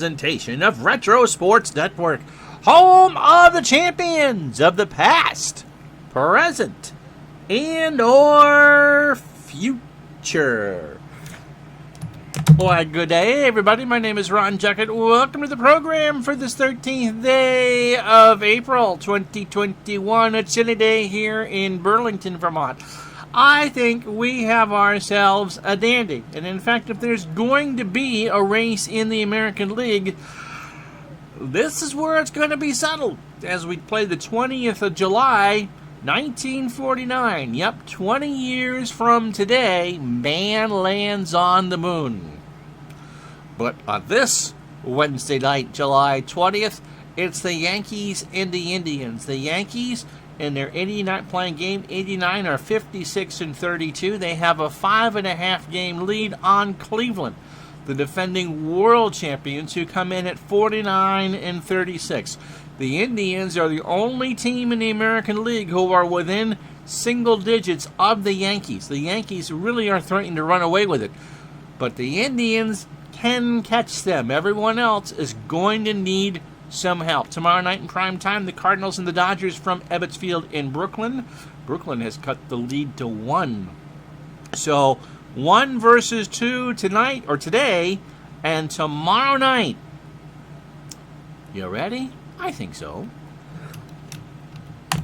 Presentation of Retro Sports Network, home of the champions of the past, present, and or future. Why, good day, everybody. My name is Ron Juckett. Welcome to the program for this 13th day of April 2021. A chilly day here in Burlington, Vermont. I think we have ourselves a dandy. And in fact, if there's going to be a race in the American League, this is where it's going to be settled. As we play the 20th of July, 1949. Yep, 20 years from today, man lands on the moon. But on this Wednesday night, July 20th, it's the Yankees and the Indians. The Yankees, in their 89 playing game 89, are 56-32. They have a 5.5 game lead on Cleveland, the defending world champions, who come in at 49-36. The Indians are the only team in the American League who are within single digits of the Yankees. The Yankees really are threatening to run away with it, but the Indians can catch them. Everyone else is going to need some help. Tomorrow night in prime time, the Cardinals and the Dodgers from Ebbets Field in Brooklyn. Brooklyn has cut the lead to 1. So 1 versus 2 tonight or today, and tomorrow night. You ready? I think so.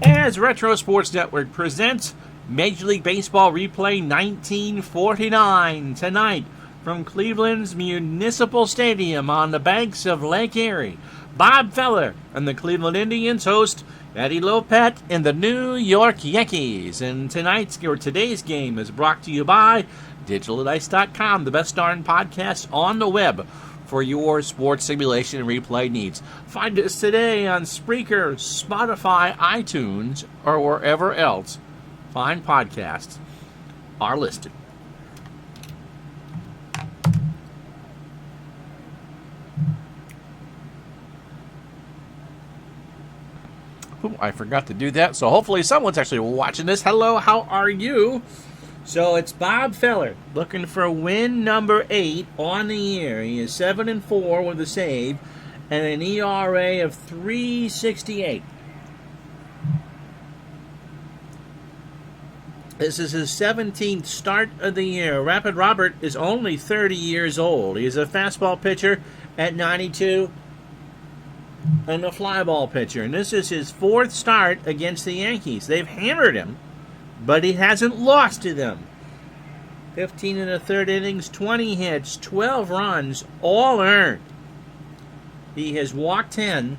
As Retro Sports Network presents Major League Baseball Replay 1949 tonight from Cleveland's Municipal Stadium on the banks of Lake Erie. Bob Feller and the Cleveland Indians host Eddie Lopet and the New York Yankees. And today's game is brought to you by DigitalDice.com, the best darn podcast on the web for your sports simulation and replay needs. Find us today on Spreaker, Spotify, iTunes, or wherever else fine podcasts are listed. I forgot to do that, so hopefully someone's actually watching this. Hello, how are you? So it's Bob Feller looking for win number 8 on the year. He is 7-4 with a save and an ERA of 3.68. This is his 17th start of the year. Rapid Robert is only 30 years old. He is a fastball pitcher at 92. And a fly ball pitcher. And this is his 4th start against the Yankees. They've hammered him, but he hasn't lost to them. 15 1/3 innings, 20 hits, 12 runs, all earned. He has walked 10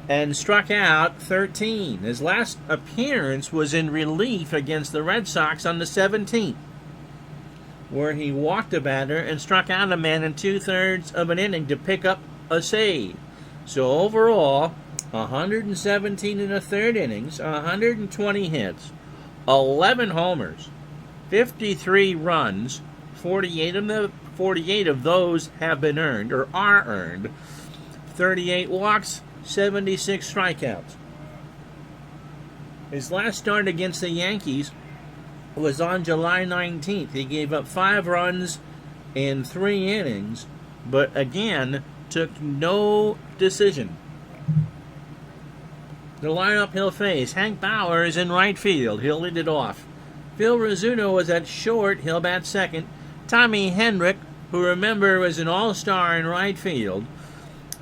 and struck out 13. His last appearance was in relief against the Red Sox on the 17th, where he walked a batter and struck out a man in 2/3 of an inning to pick up a save. So overall, 117 1/3 innings, 120 hits, 11 homers, 53 runs, 48 of those have been earned or are earned, 38 walks, 76 strikeouts. His last start against the Yankees was on July 19th. He gave up 5 runs in 3 innings, but again, took no decision. The lineup he'll face: Hank Bauer is in right field. He'll lead it off. Phil Rizzuto is at short. He'll bat second. Tommy Hendrick, who remember was an all-star in right field,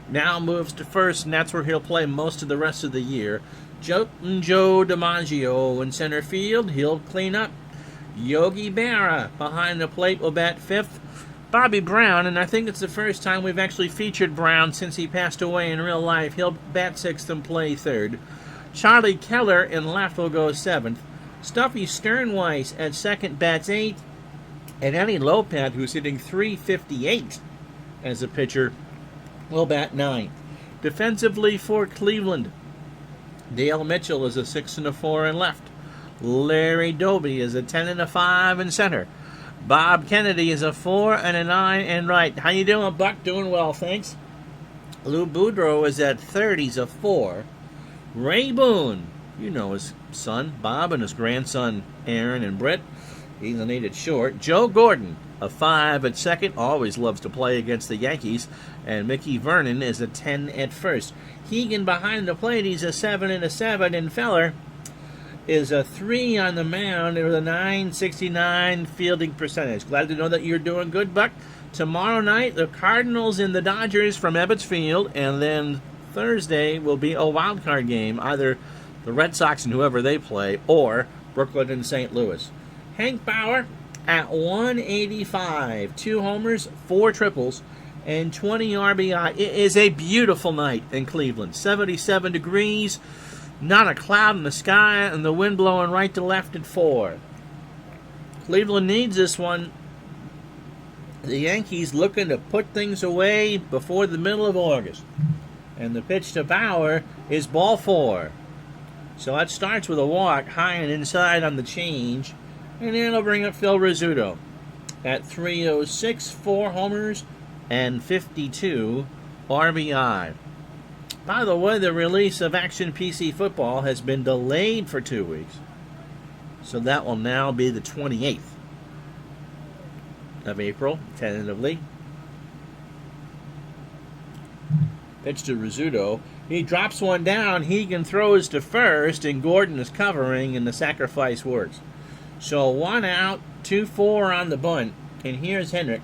now moves to first, and that's where he'll play most of the rest of the year. Joe DiMaggio in center field. He'll clean up. Yogi Berra behind the plate will bat fifth. Bobby Brown, and I think it's the first time we've actually featured Brown since he passed away in real life. He'll bat sixth and play third. Charlie Keller in left will go seventh. Stuffy Sternweiss at second bats eighth. And Eddie Lopet, who's hitting .358 as a pitcher, will bat ninth. Defensively for Cleveland, Dale Mitchell is a 6-4 in left. Larry Doby is a 10-5 in center. Bob Kennedy is a 4 and a 9 in right. How you doing, Buck? Doing well, thanks. Lou Boudreau is at third. He's a 4. Ray Boone, you know his son, Bob, and his grandson, Aaron and Britt. He's an 8 at short. Joe Gordon, a 5 at second, always loves to play against the Yankees, and Mickey Vernon is a 10 at first. Hegan behind the plate, he's a 7 and a 7, and Feller is a 3 on the mound with a .969 fielding percentage. Glad to know that you're doing good, Buck. Tomorrow night, the Cardinals and the Dodgers from Ebbets Field, and then Thursday will be a wild card game, either the Red Sox and whoever they play, or Brooklyn and St. Louis. Hank Bauer at 185, 2 homers, 4 triples, and 20 RBI. It is a beautiful night in Cleveland. 77 degrees, not a cloud in the sky, and the wind blowing right to left at 4. Cleveland needs this one. The Yankees looking to put things away before the middle of August. And the pitch to Bauer is ball 4. So that starts with a walk, high and inside on the change. And then it'll bring up Phil Rizzuto at 306, 4 homers, and 52 RBI. By the way, the release of Action PC Football has been delayed for 2 weeks. So that will now be the 28th of April, tentatively. Pitch to Rizzuto. He drops one down. Hegan throws to first, and Gordon is covering, and the sacrifice works. So 1 out, 2-4 on the bunt. And here's Henrik.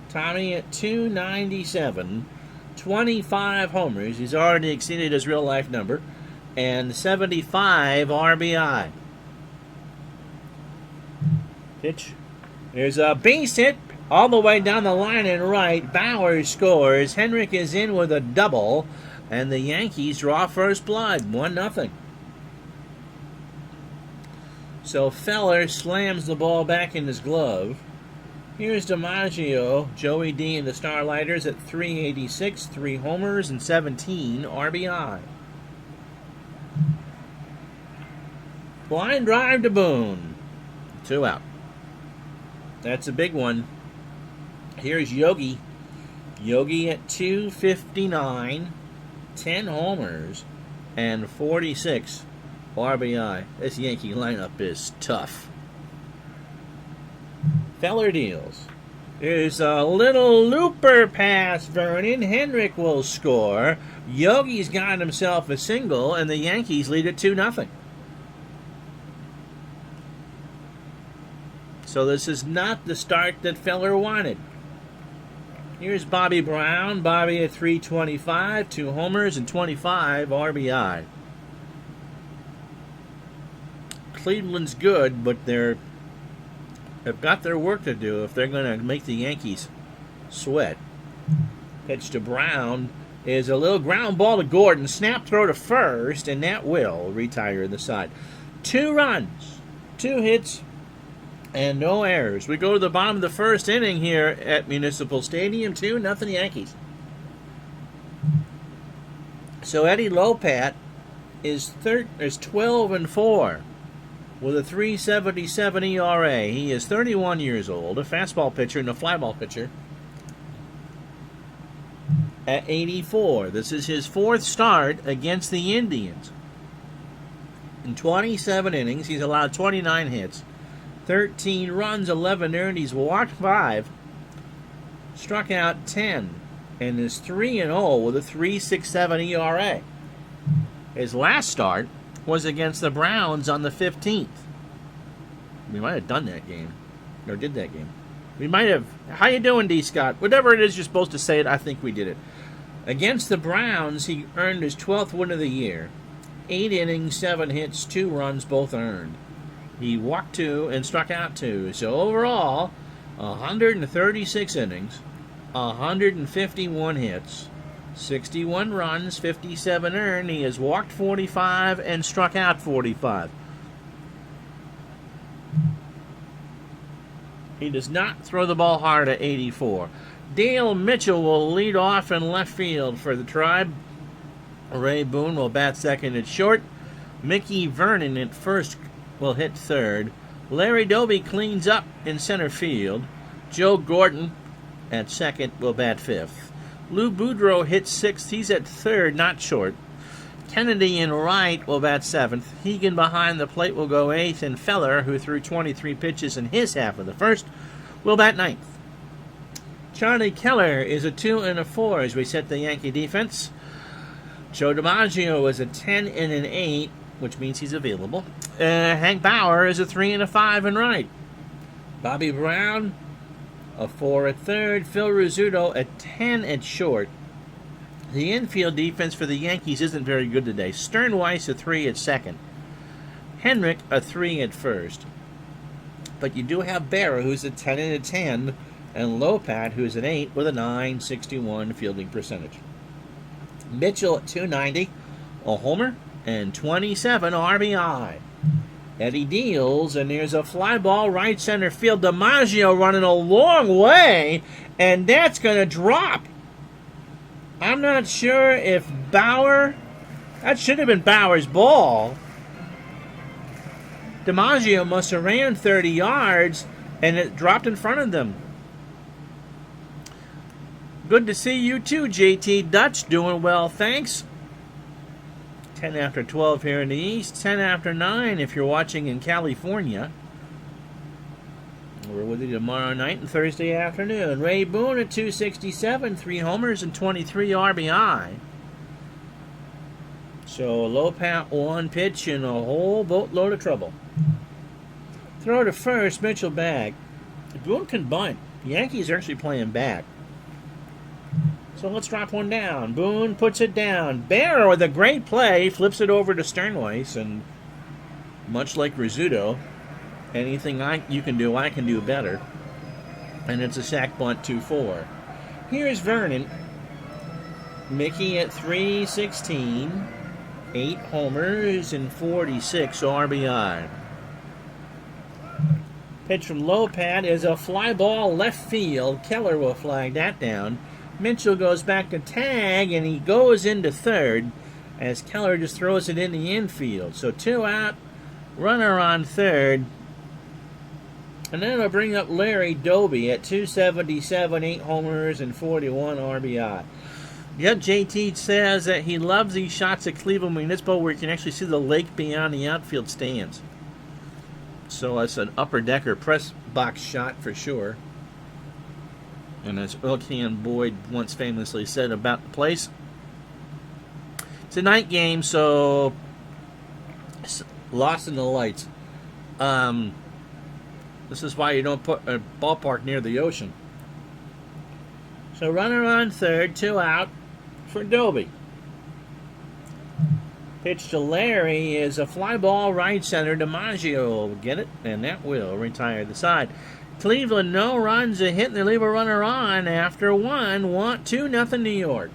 Tommy at 297, 25 homers. He's already exceeded his real-life number. And 75 RBI. Pitch. There's a base hit all the way down the line and right. Bauer scores. Henrik is in with a double. And the Yankees draw first blood, 1-0. So Feller slams the ball back in his glove. Here's DiMaggio, Joey D and the Starlighters at 386, 3 homers and 17 RBI. Line drive to Boone. 2 out. That's a big one. Here's Yogi. Yogi at 259, 10 homers, and 46 RBI. This Yankee lineup is tough. Feller deals. There's a little looper pass, Vernon. Henrik will score. Yogi's got himself a single, and the Yankees lead at 2-0. So this is not the start that Feller wanted. Here's Bobby Brown. Bobby at 325, 2 homers and 25 RBI. Cleveland's good, but they've got their work to do if they're going to make the Yankees sweat. Pitch to Brown is a little ground ball to Gordon. Snap throw to first, and that will retire the side. 2 runs, 2 hits, and no errors. We go to the bottom of the first inning here at Municipal Stadium. 2-0 Yankees. So Eddie Lopat is 12-4 with a 3.77 ERA. He is 31 years old, a fastball pitcher and a flyball pitcher at 84. This is his 4th start against the Indians. In 27 innings, he's allowed 29 hits. 13 runs, 11 earned. He's walked 5, struck out 10, and is 3-0 with a 3.67 ERA. His last start was against the Browns on the 15th. We might have done that game, or did that game. We might have. How you doing, D. Scott? Whatever it is you're supposed to say it, I think we did it. Against the Browns, he earned his 12th win of the year. 8 innings, 7 hits, 2 runs, both earned. He walked 2 and struck out 2. So overall, 136 innings, 151 hits, 61 runs, 57 earned. He has walked 45 and struck out 45. He does not throw the ball hard at 84. Dale Mitchell will lead off in left field for the Tribe. Ray Boone will bat second at short. Mickey Vernon at first will hit third. Larry Doby cleans up in center field. Joe Gordon at second will bat fifth. Lou Boudreau hits sixth. He's at third, not short. Kennedy in right will bat seventh. Hegan behind the plate will go eighth. And Feller, who threw 23 pitches in his half of the first, Will bat ninth. Charlie Keller is a 2 and a 4 as we set the Yankee defense. Joe DiMaggio is a 10 and an 8, which means he's available. Hank Bauer is a 3 and a 5 and right. Bobby Brown, a 4 at third. Phil Rizzuto, a 10 at short. The infield defense for the Yankees isn't very good today. Sternweiss, a 3 at second. Henrik, a 3 at first. But you do have Berra, who's a 10 and a 10, and Lopat, who's an 8 with a .961 fielding percentage. Mitchell at 290, a homer, and 27 RBI. Eddie deals, and there's a fly ball right center field. DiMaggio running a long way, and that's going to drop. I'm not sure if Bauer, that should have been Bauer's ball. DiMaggio must have ran 30 yards, and it dropped in front of them. Good to see you too, JT Dutch. Doing well, thanks. 10 after 12 here in the East. 10 after 9 if you're watching in California. We're with you tomorrow night and Thursday afternoon. Ray Boone at 267, 3 homers and 23 RBI. So low pat, 1 pitch, and a whole boatload of trouble. Throw to first, Mitchell back. Boone can bunt. The Yankees are actually playing back. So let's drop one down. Boone puts it down. Berra with a great play flips it over to Sternweiss, and much like Rizzuto, anything you can do, I can do better. And it's a sac bunt 2-4. Here's Vernon. Mickey at 316, 8 homers and 46 RBI. Pitch from Lopat is a fly ball left field. Keller will flag that down. Mitchell goes back to tag, and he goes into third as Keller just throws it in the infield. So 2 out, runner on third. And then I'll bring up Larry Doby at 277, 8 homers and 41 RBI. Yep, JT says that he loves these shots at Cleveland Municipal where you can actually see the lake beyond the outfield stands. So it's an upper-decker press box shot for sure. And as Earl Can Boyd once famously said about the place, it's a night game, so it's lost in the lights. This is why you don't put a ballpark near the ocean. So runner on third, 2 out for Doby. Pitch to Larry is a fly ball right center. DiMaggio will get it, and that will retire the side. Cleveland, no runs, a hit, and they leave a runner on after 1. 2-0 New York.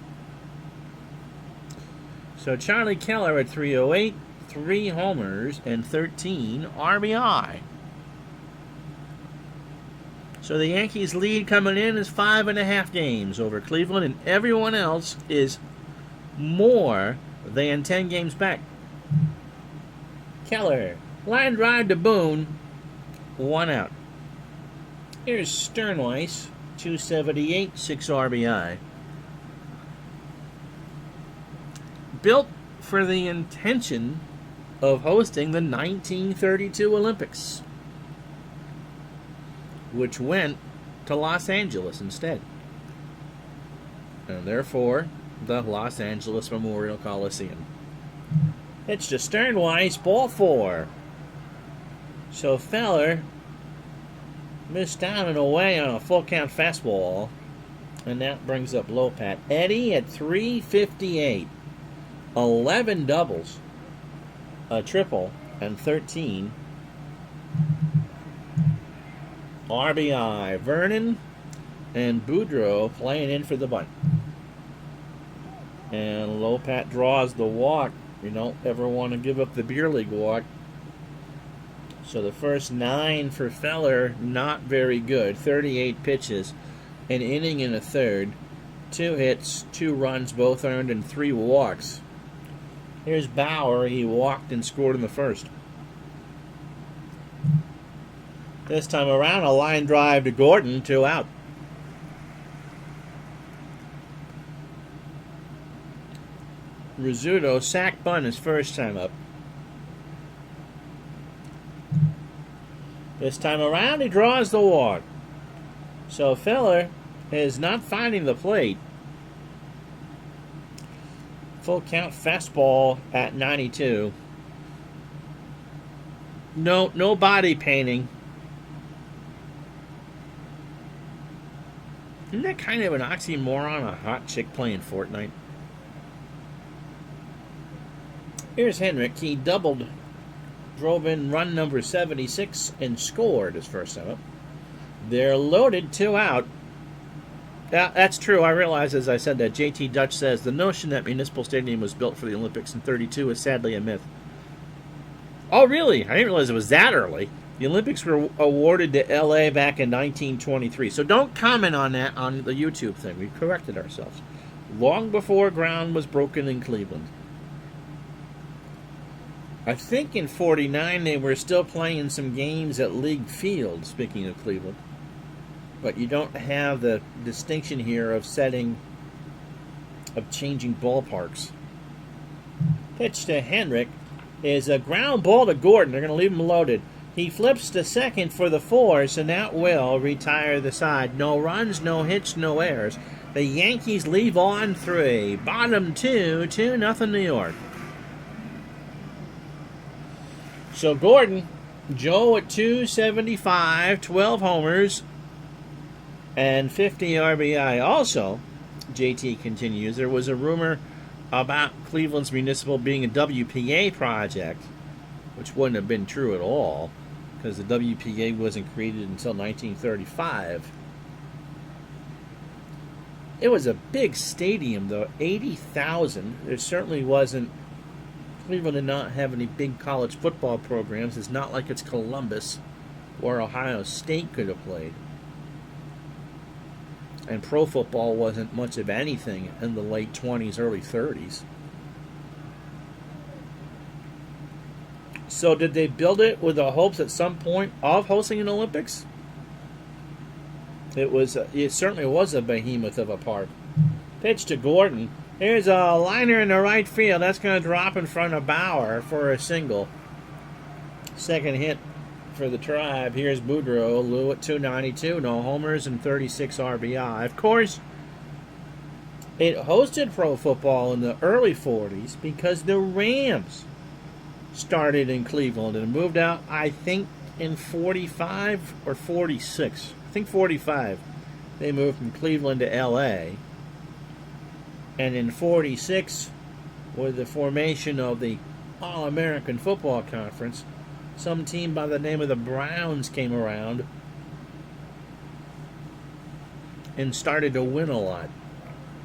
So Charlie Keller at 308, 3 homers and 13 RBI. So the Yankees' lead coming in is 5.5 games over Cleveland, and everyone else is more than 10 games back. Keller, line drive to Boone, 1 out. Here's Sternweiss, 278, 6 RBI. Built for the intention of hosting the 1932 Olympics, which went to Los Angeles instead. And therefore, the Los Angeles Memorial Coliseum. It's to Sternweiss, ball 4. So Feller missed down and away on a full count fastball, and that brings up Lopat. Eddie at 358, 11 doubles, a triple, and 13 RBI. Vernon and Boudreaux playing in for the bunt. And Lopat draws the walk. You don't ever want to give up the beer league walk. So the first 9 for Feller, not very good. 38 pitches, an inning and a third, 2 hits, 2 runs, both earned, and 3 walks. Here's Bauer. He walked and scored in the first. This time around, a line drive to Gordon, 2 out. Rizzuto sack bunt his first time up. This time around, he draws the walk. So Feller is not finding the plate. Full count fastball at 92. No body painting. Isn't that kind of an oxymoron, a hot chick playing Fortnite? Here's Henrik. He doubled, drove in run number 76, and scored his first time up. They're loaded, 2 out. That's true. I realize, as I said, that JT Dutch says the notion that Municipal Stadium was built for the Olympics in '32 is sadly a myth. Oh, really? I didn't realize it was that early. The Olympics were awarded to LA back in 1923. So don't comment on that on the YouTube thing. We corrected ourselves. Long before ground was broken in Cleveland. I think in '49 they were still playing some games at League Field, speaking of Cleveland. But you don't have the distinction here of changing ballparks. Pitch to Henrik is a ground ball to Gordon. They're going to leave him loaded. He flips to second for the force, and that will retire the side. No runs, no hits, no errors. The Yankees leave on 3. Bottom 2, 2-0 New York. So Gordon, Joe at 275, 12 homers, and 50 RBI. Also, JT continues, there was a rumor about Cleveland's Municipal being a WPA project, which wouldn't have been true at all, because the WPA wasn't created until 1935. It was a big stadium, though, 80,000. There certainly wasn't. Cleveland did not have any big college football programs. It's not like it's Columbus, where Ohio State could have played. And pro football wasn't much of anything in the late 20s, early 30s. So did they build it with the hopes at some point of hosting an Olympics? It certainly was a behemoth of a park. Pitch to Gordon. Here's a liner in the right field. That's going to drop in front of Bauer for a single. Second hit for the Tribe. Here's Boudreaux. Lou at 292. No homers and 36 RBI. Of course, it hosted pro football in the early 40s because the Rams started in Cleveland and moved out, I think, in 45 or 46. I think 45. They moved from Cleveland to L.A. And in 46, with the formation of the All-American Football Conference, some team by the name of the Browns came around and started to win a lot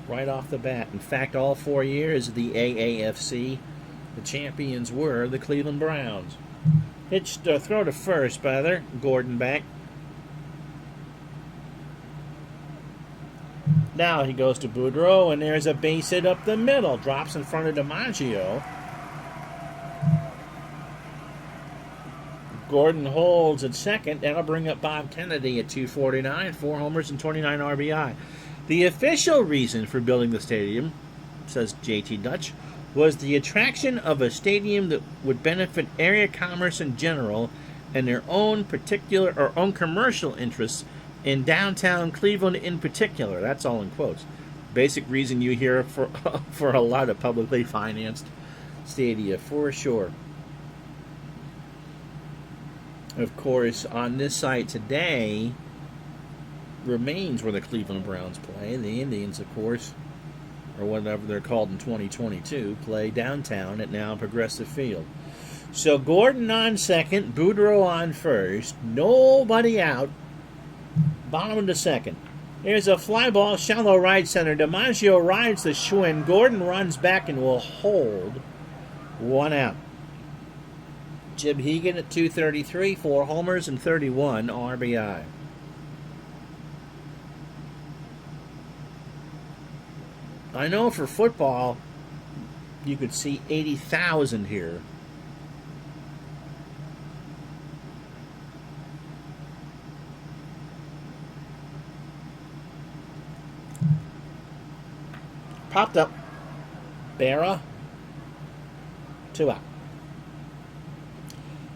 right off the bat. In fact, all 4 years of the AAFC, the champions were the Cleveland Browns. Pitch to throw to first by there. Gordon back. Now he goes to Boudreaux, and there's a base hit up the middle. Drops in front of DiMaggio. Gordon holds at second. That'll bring up Bob Kennedy at 249. 4 homers and 29 RBI. The official reason for building the stadium, says JT Dutch, was the attraction of a stadium that would benefit area commerce in general and their own particular or own commercial interests in downtown Cleveland in particular. That's all in quotes. Basic reason you hear for a lot of publicly financed stadia, for sure. Of course, on this site today remains where the Cleveland Browns play. The Indians, of course, or whatever they're called in 2022, play downtown at now Progressive Field. So Gordon on second, Boudreaux on first, nobody out. Bottom of the second. Here's a fly ball, shallow right center. DiMaggio rides the Schwinn. Gordon runs back and will hold 1 out. Jim Hegan at 233, 4 homers and 31 RBI. I know for football, you could see 80,000 here. Popped up. Berra. 2 out.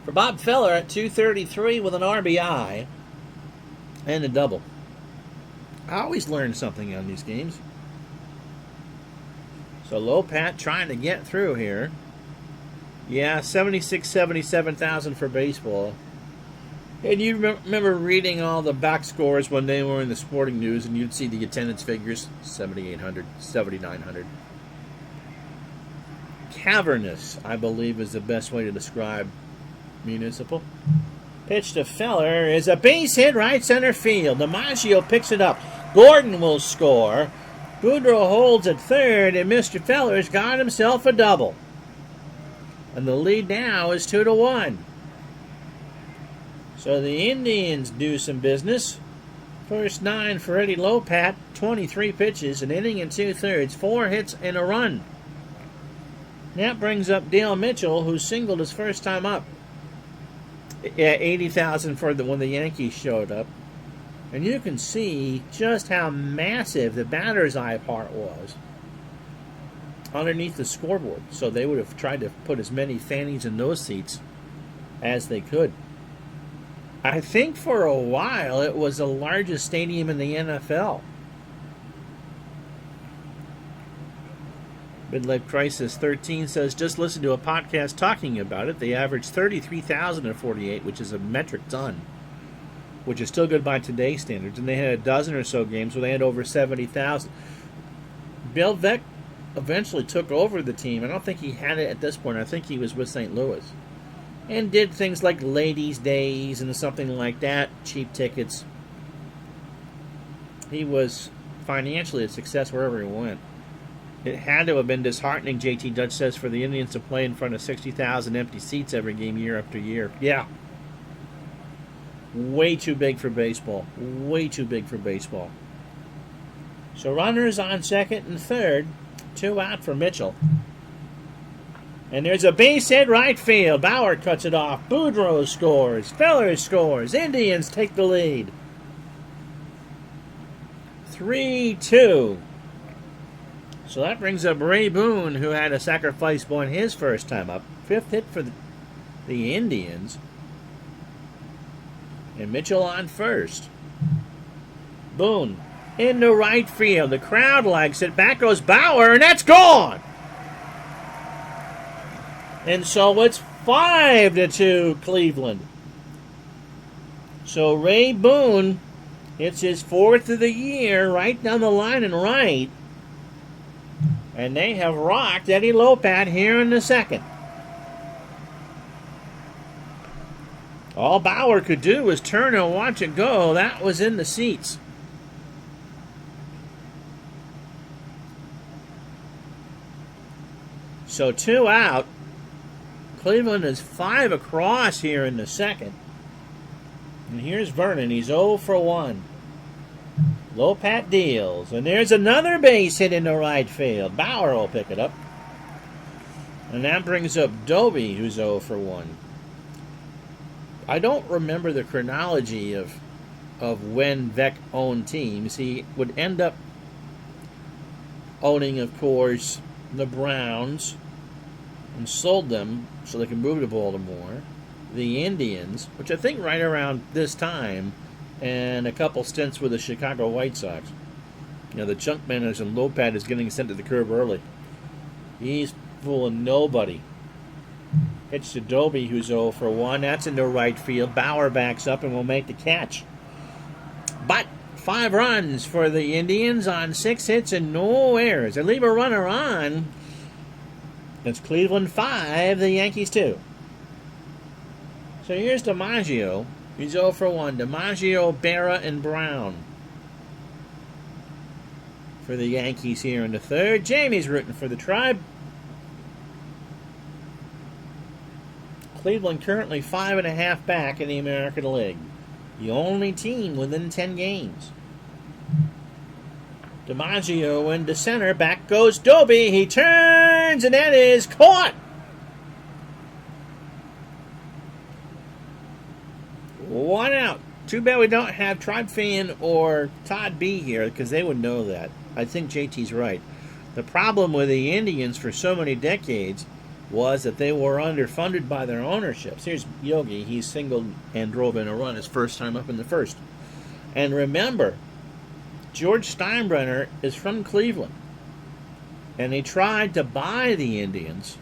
For Bob Feller at 233 with an RBI and a double. I always learn something on these games. So low pat trying to get through here. Yeah, 77,000 for baseball. And you remember reading all the back scores when they were in the sporting news, and you'd see the attendance figures, 7,800, 7,900. Cavernous, I believe, is the best way to describe Municipal. Pitch to Feller is a base hit right center field. DiMaggio picks it up. Gordon will score. Boudreaux holds at third, and Mr. Feller's got himself a double. And the lead now is 2-1. So the Indians do some business. First 9 for Eddie Lopat, 23 pitches, an inning and 2/3, 4 hits and a run. That brings up Dale Mitchell, who singled his first time up. Yeah, 80,000 for when the Yankees showed up. And you can see just how massive the batter's eye part was underneath the scoreboard. So they would have tried to put as many fannies in those seats as they could. I think for a while it was the largest stadium in the NFL. Midlife Crisis 13 says, just listen to a podcast talking about it. They averaged 33,048, which is a metric ton, which is still good by today's standards. And they had a dozen or so games where they had over 70,000. Bill Veeck eventually took over the team. I don't think he had it at this point. I think he was with St. Louis. And did things like Ladies' Days and something like that, cheap tickets. He was financially a success wherever he went. It had to have been disheartening, JT Dutch says, for the Indians to play in front of 60,000 empty seats every game year after year. Yeah. Way too big for baseball. Way too big for baseball. So runners on second and third. 2 out for Mitchell. And there's a base hit right field. Bauer cuts it off. Boudreaux scores. Feller scores. Indians take the lead. 3-2. So that brings up Ray Boone, who had a sacrifice bunt his first time up. 5th hit for the Indians. And Mitchell on first. Boone into right field. The crowd likes it. Back goes Bauer, and that's gone. And so it's 5-2 Cleveland. So Ray Boone hits his 4th of the year right down the line and right. And they have rocked Eddie Lopat here in the second. All Bauer could do was turn and watch it go. That was in the seats. So 2 out. Cleveland is 5 across here in the second. And here's Vernon. He's 0 for 1. Lopat deals. And there's another base hit into right field. Bauer will pick it up. And that brings up Doby, who's 0 for 1. I don't remember the chronology of when Veeck owned teams. He would end up owning, of course, the Browns and sold them so they can move to Baltimore. The Indians, which I think right around this time, and a couple stints with the Chicago White Sox. You know, the junk manager and Lopat is getting sent to the curb early. He's fooling nobody. Pitch to Doby, who's 0 for 1. That's into right field. Bauer backs up and will make the catch. But 5 runs for the Indians on 6 hits and no errors. They leave a runner on. It's Cleveland 5, the Yankees 2. So here's DiMaggio. He's 0 for 1. DiMaggio, Berra, and Brown for the Yankees here in the third. Jamie's rooting for the Tribe. Cleveland currently 5.5 back in the American League. The only team within 10 games. DiMaggio into center. Back goes Doby. He turns, and that is caught. One out. Too bad we don't have Tribe Fan or Todd B here, because they would know that. I think JT's right. The problem with the Indians for so many decades was that they were underfunded by their ownerships. Here's Yogi. He singled and drove in a run his first time up in the first. And remember, George Steinbrenner is from Cleveland, and he tried to buy the Indians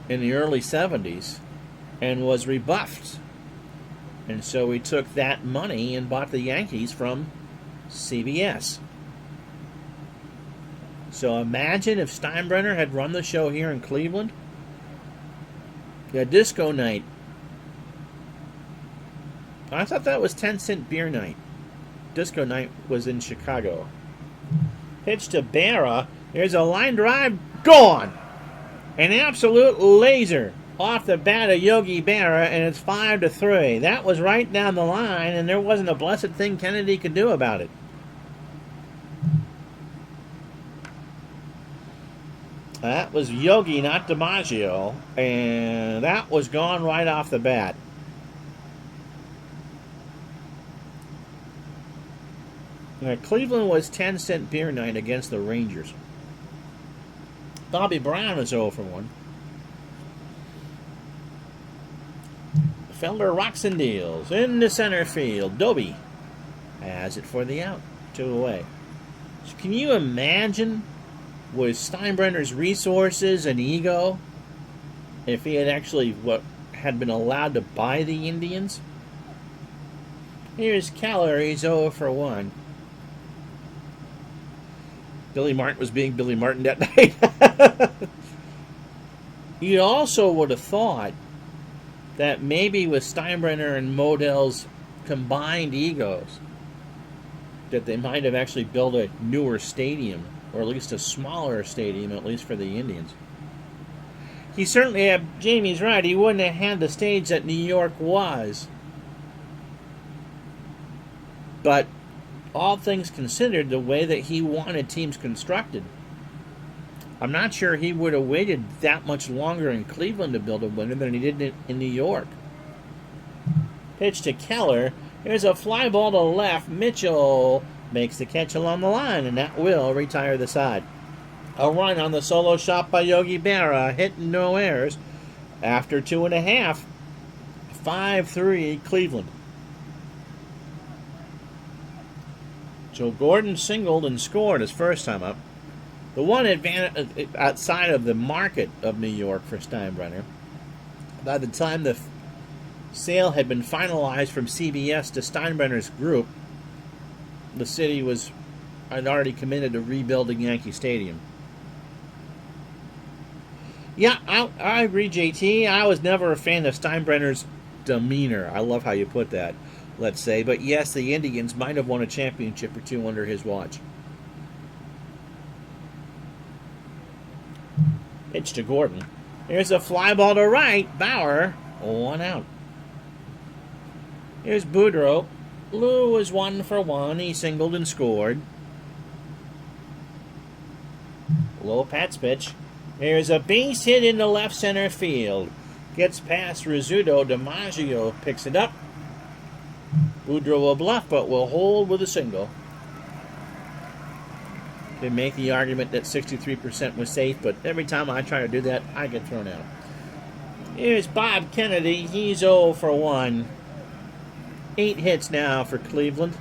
in the early 70s and was rebuffed. And so he took that money and bought the Yankees from CBS. So imagine if Steinbrenner had run the show here in Cleveland. Yeah, disco night. I thought that was 10-cent beer night. Disco night was in Chicago. Pitch to Berra. There's a line drive. Gone! An absolute laser off the bat of Yogi Berra, and it's 5-3. That was right down the line, and there wasn't a blessed thing Kennedy could do about it. That was Yogi, not DiMaggio, and that was gone right off the bat. Now, Cleveland was 10-cent beer night against the Rangers. Bobby Brown is 0 for 1. Felder rocks and deals into center field. Doby has it for the out. 2 away. So can you imagine, with Steinbrenner's resources and ego, if he had actually had been allowed to buy the Indians? Here's Keller. He's 0 for 1. Billy Martin was being Billy Martin that night. You also would have thought that maybe with Steinbrenner and Modell's combined egos, that they might have actually built a newer stadium, or at least a smaller stadium, at least for the Indians. He certainly had, Jamie's right, he wouldn't have had the stage that New York was. But all things considered, the way that he wanted teams constructed, I'm not sure he would have waited that much longer in Cleveland to build a winner than he did in New York. Pitch to Keller. There's a fly ball to left. Mitchell makes the catch along the line, and that will retire the side. A run on the solo shot by Yogi Berra. Hit and no errors. After 2.5, 5-3 Cleveland. Joe Gordon singled and scored his first time up. The one advantage outside of the market of New York for Steinbrenner, by the time the sale had been finalized from CBS to Steinbrenner's group, the city had already committed to rebuilding Yankee Stadium. Yeah, I agree, JT. I was never a fan of Steinbrenner's demeanor. I love how you put that, let's say. But yes, the Indians might have won a championship or two under his watch. Pitch to Gordon. Here's a fly ball to right. Bauer, 1 out. Here's Boudreau. Lou was 1 for 1. He singled and scored. Low Pat's pitch. Here's a base hit into left center field. Gets past Rizzuto. DiMaggio picks it up. Boudreau will bluff, but will hold with a single. They make the argument that 63% was safe, but every time I try to do that, I get thrown out. Here's Bob Kennedy. He's 0 for 1. 8 hits now for Cleveland.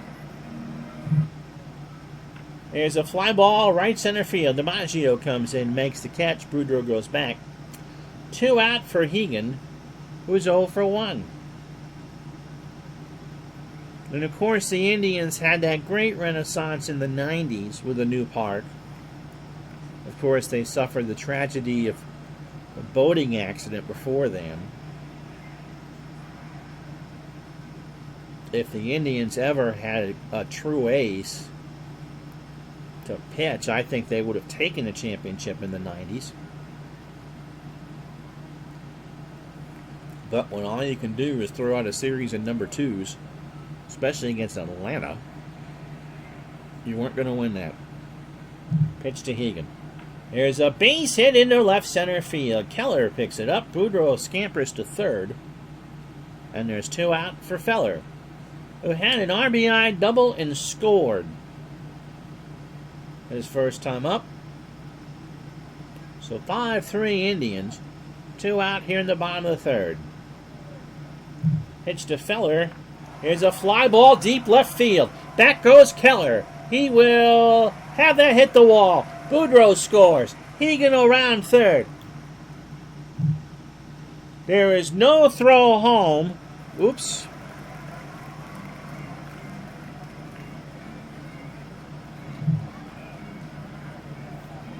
There's a fly ball, right center field. DiMaggio comes in, makes the catch. Boudreau goes back. 2 out for Hegan, who's 0 for 1. And of course, the Indians had that great renaissance in the 90s with a new park. Of course, they suffered the tragedy of a boating accident before then. If the Indians ever had a true ace to pitch, I think they would have taken the championship in the 90s. But when all you can do is throw out a series of number 2s, especially against Atlanta, you weren't going to win that. Pitch to Hegan. There's a base hit into left center field. Keller picks it up. Boudreau scampers to third. And there's 2 out for Feller, who had an RBI double and scored his first time up. So 5-3 Indians. 2 out here in the bottom of the third. Pitch to Feller. Here's a fly ball deep left field. Back goes Keller. He will have that hit the wall. Boudreaux scores. He can go around third. There is no throw home. Oops.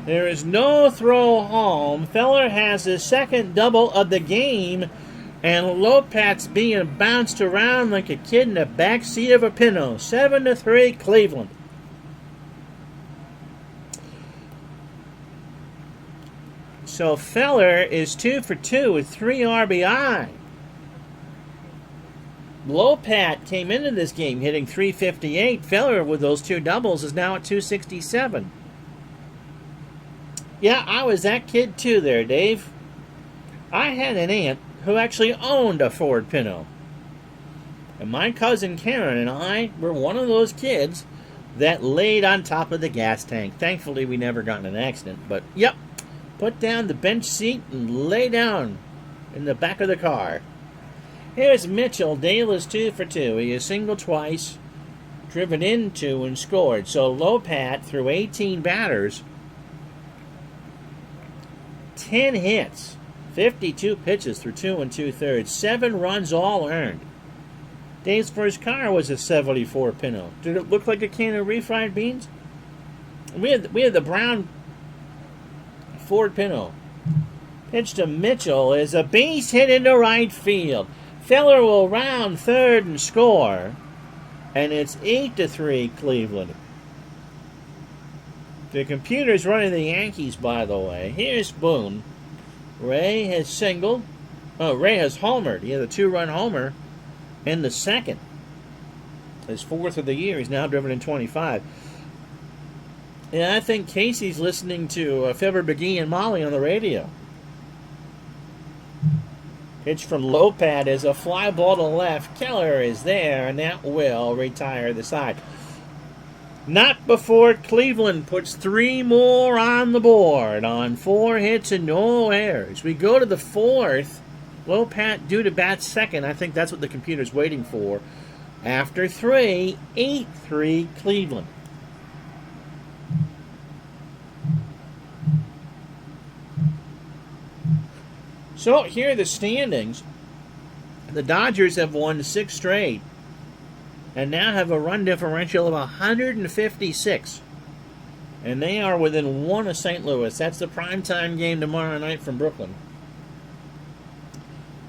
There is no throw home. Feller has his second double of the game, and Lopat's being bounced around like a kid in the backseat of a Pinto. 7-3 Cleveland. So Feller is 2 for 2 with 3 RBI. Lopat came into this game hitting .358. Feller with those 2 doubles is now at .267. Yeah, I was that kid too there, Dave. I had an aunt who actually owned a Ford Pinto. And my cousin Karen and I were one of those kids that laid on top of the gas tank. Thankfully, we never got in an accident. But, yep, put down the bench seat and lay down in the back of the car. Here's Mitchell. Dale is 2 for 2. He is singled twice, driven into, and scored. So Lopat, through 18 batters, 10 hits, 52 pitches through 2 2/3, 7 runs all earned. Dave's first car was a 74 Pinto. Did it look like a can of refried beans? We had the brown Ford Pinto. Pitch to Mitchell is a base hit into right field. Feller will round third and score, and it's 8-3 Cleveland. The computer's running the Yankees, by the way. Here's Boone. Ray has singled. Oh, Ray has homered. He has a 2-run homer in the second. His 4th of the year. He's now driven in 25. And I think Casey's listening to Fibber, McGee, and Molly on the radio. Pitch from Lopat is a fly ball to left. Keller is there, and that will retire the side. Not before Cleveland puts 3 more on the board on 4 hits and no errors. We go to the 4th. Lopat due to bat second. I think that's what the computer's waiting for. After 3, 8-3 Cleveland. So here are the standings. The Dodgers have won 6 straight and now have a run differential of 156. And they are within 1 of St. Louis. That's the primetime game tomorrow night from Brooklyn.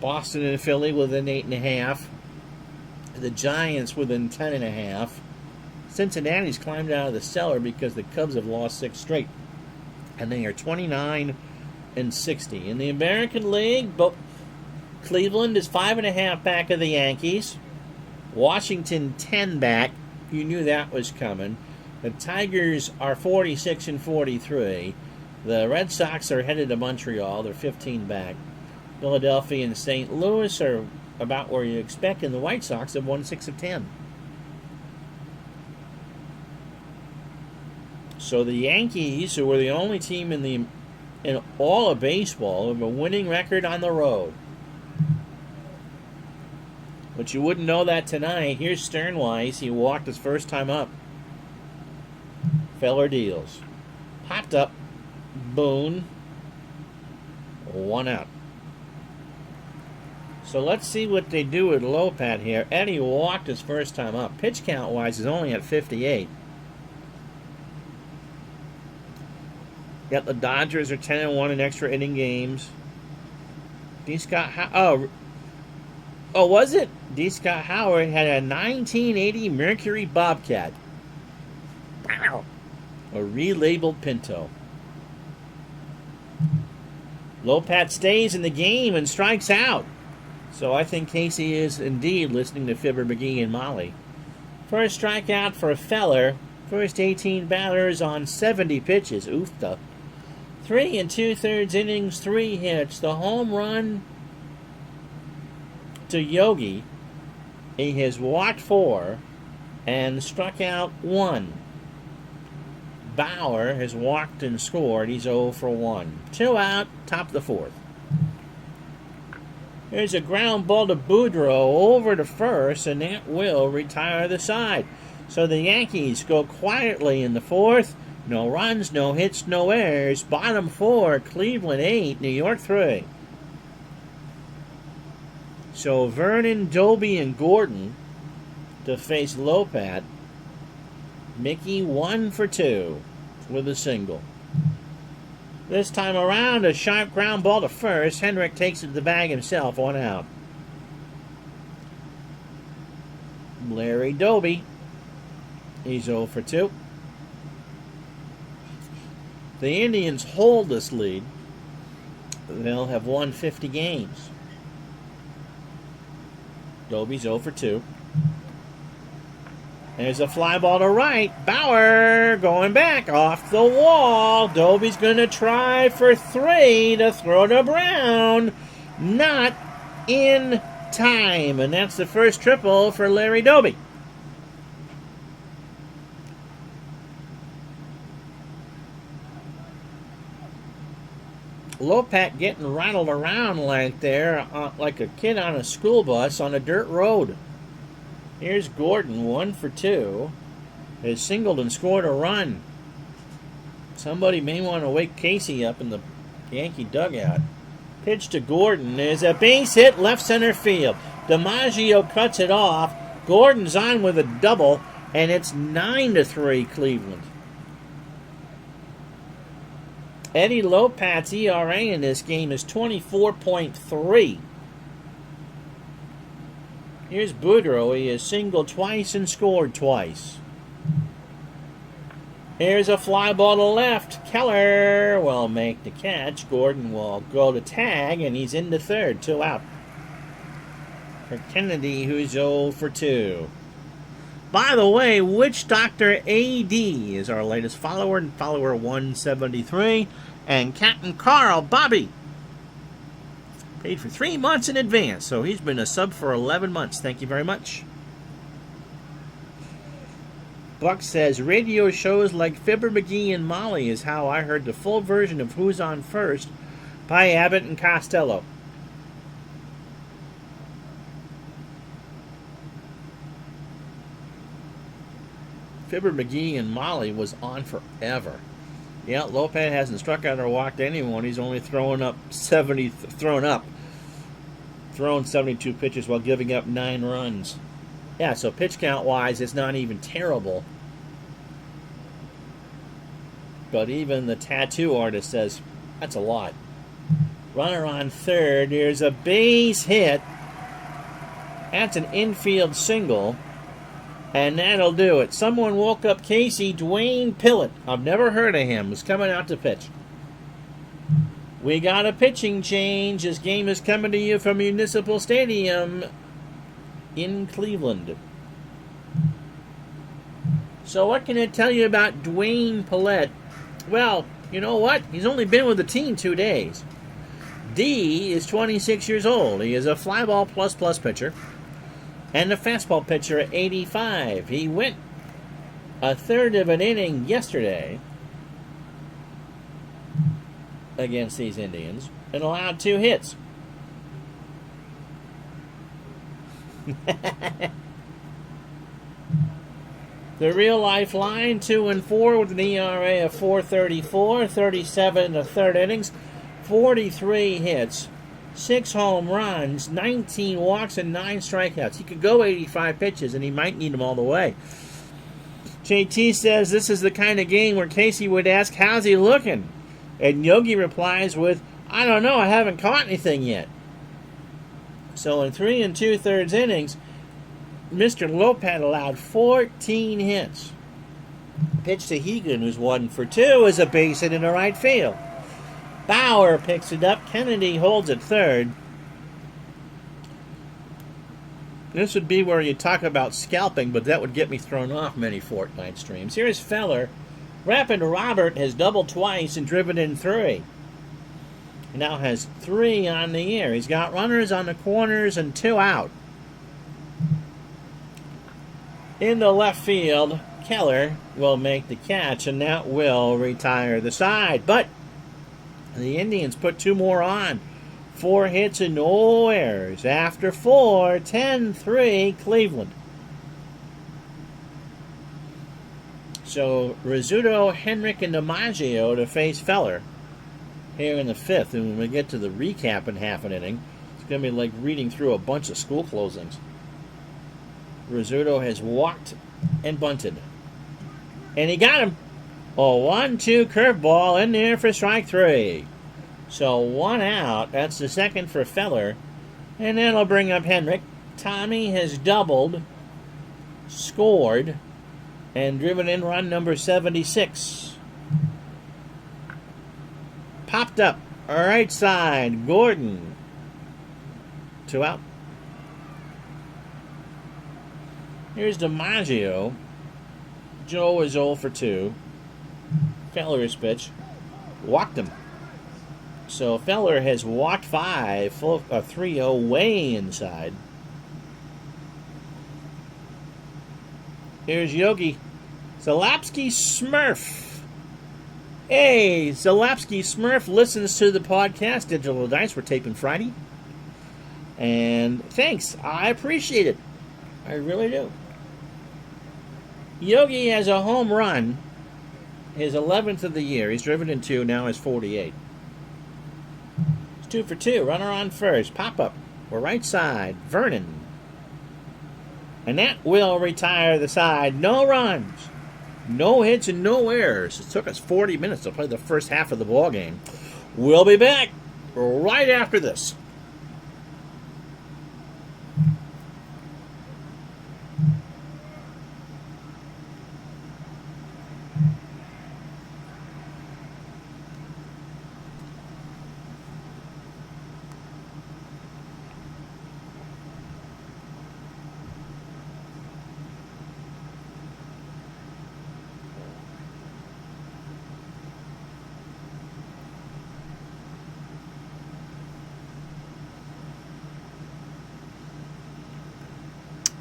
Boston and Philly within 8.5. The Giants within 10.5. Cincinnati's climbed out of the cellar because the Cubs have lost 6 straight. And they are 29 and 60. In the American League, Cleveland is 5.5 back of the Yankees. Washington 10 back. You knew that was coming. The Tigers are 46 and 43. The Red Sox are headed to Montreal. They're 15 back. Philadelphia and St. Louis are about where you expect, and the White Sox have won 6 of 10. So the Yankees, who were the only team in all of baseball, have a winning record on the road. But you wouldn't know that tonight. Here's Sternwise. He walked his first time up. Feller deals. Popped up. Boone. 1 out. So let's see what they do with Lopat here. Eddie walked his first time up. Pitch count-wise is only at 58. Yet the Dodgers are 10-1 in extra inning games. D. Scott Howard. Oh, was it? D. Scott Howard had a 1980 Mercury Bobcat. Wow. A relabeled Pinto. Lopat stays in the game and strikes out. So I think Casey is indeed listening to Fibber, McGee, and Molly. First strikeout for Feller. First 18 batters on 70 pitches. Oofta. 3 2/3 innings, 3 hits. The home run to Yogi. He has walked 4 and struck out 1. Bauer has walked and scored. He's 0 for 1. 2 out, top of the 4th. There's a ground ball to Boudreaux over to first, and that will retire the side. So the Yankees go quietly in the fourth. No runs, no hits, no errors. Bottom 4, Cleveland 8, New York 3. So Vernon, Doby, and Gordon to face Lopat. Mickey 1 for 2 with a single. This time around, a sharp ground ball to first. Hendrick takes it to the bag himself, 1 out. Larry Doby, he's 0 for 2. The Indians hold this lead. They'll have won 50 games. Doby's 0 for 2. There's a fly ball to right. Bauer going back off the wall. Doby's going to try for 3 to throw to Brown. Not in time. And that's the first triple for Larry Doby. Lopat getting rattled around like like a kid on a school bus on a dirt road. Here's Gordon, 1 for 2. Has singled and scored a run. Somebody may want to wake Casey up in the Yankee dugout. Pitch to Gordon. There's a base hit left center field. DiMaggio cuts it off. Gordon's on with a double, and it's 9-3 Cleveland. Eddie Lopat's ERA in this game is 24.3. Here's Boudreaux. He has singled twice and scored twice. Here's a fly ball to left. Keller will make the catch. Gordon will go to tag, and he's into third. 2 out. For Kennedy, who's 0 for 2. By the way, Witch Doctor AD is our latest follower, and follower 173. And Captain Carl Bobby paid for 3 months in advance, so he's been a sub for 11 months. Thank you very much. Buck says, radio shows like Fibber, McGee, and Molly is how I heard the full version of Who's On First by Abbott and Costello. Fibber, McGee, and Molly was on forever. Yeah, Lopat hasn't struck out or walked anyone. He's only thrown 72 pitches while giving up 9 runs. Yeah, so pitch count wise, it's not even terrible. But even the tattoo artist says that's a lot. Runner on third. There's a base hit. That's an infield single. And that'll do it. Someone woke up Casey. Dwayne Pillett, I've never heard of him, was coming out to pitch. We got a pitching change. This game is coming to you from Municipal Stadium in Cleveland. So what can I tell you about Dwayne Pillett? Well, you know what? He's only been with the team 2 days. D is 26 years old. He is a flyball plus pitcher. And the fastball pitcher at 85. He went a third of an inning yesterday against these Indians and allowed 2 hits. The real life line, 2-4 with an ERA of 4.34, 37 the third innings, 43 hits. 6 home runs, 19 walks, and 9 strikeouts. He could go 85 pitches, and he might need them all the way. JT says this is the kind of game where Casey would ask, how's he looking? And Yogi replies with, I don't know, I haven't caught anything yet. So in 3 2/3 innings, Mr. Lopat allowed 14 hits. Pitch to Hegan, who's 1 for 2, is a base hit in the right field. Bauer picks it up. Kennedy holds it third. This would be where you talk about scalping, but that would get me thrown off many Fortnite streams. Here's Feller. Rapid Robert has doubled twice and driven in 3. He now has 3 on the year. He's got runners on the corners and 2 out. In the left field, Keller will make the catch, and that will retire the side. But the Indians put 2 more on. 4 hits and no errors. After 4, 10-3 Cleveland. So Rizzuto, Henrik, and DiMaggio to face Feller here in the 5th. And when we get to the recap in half an inning, it's going to be like reading through a bunch of school closings. Rizzuto has walked and bunted. And he got him. A 1-2 curveball in there for strike 3. So 1 out. That's the second for Feller. And then I'll bring up Henrik. Tommy has doubled, scored, and driven in run number 76. Popped up. Right side. Gordon. 2 out. Here's DiMaggio. Joe is 0 for 2. Feller's pitch. Walked him. So Feller has walked 5, 3-0 way inside. Here's Yogi. Zalapsky Smurf. Hey, Zalapsky Smurf listens to the podcast Digital Dice. We're taping Friday. And thanks. I appreciate it. I really do. Yogi has a home run. His 11th of the year. He's driven in 2, now has 48. It's 2 for 2. Runner on first. Pop up. We're right side. Vernon. And that will retire the side. No runs. No hits and no errors. It took us 40 minutes to play the first half of the ball game. We'll be back right after this.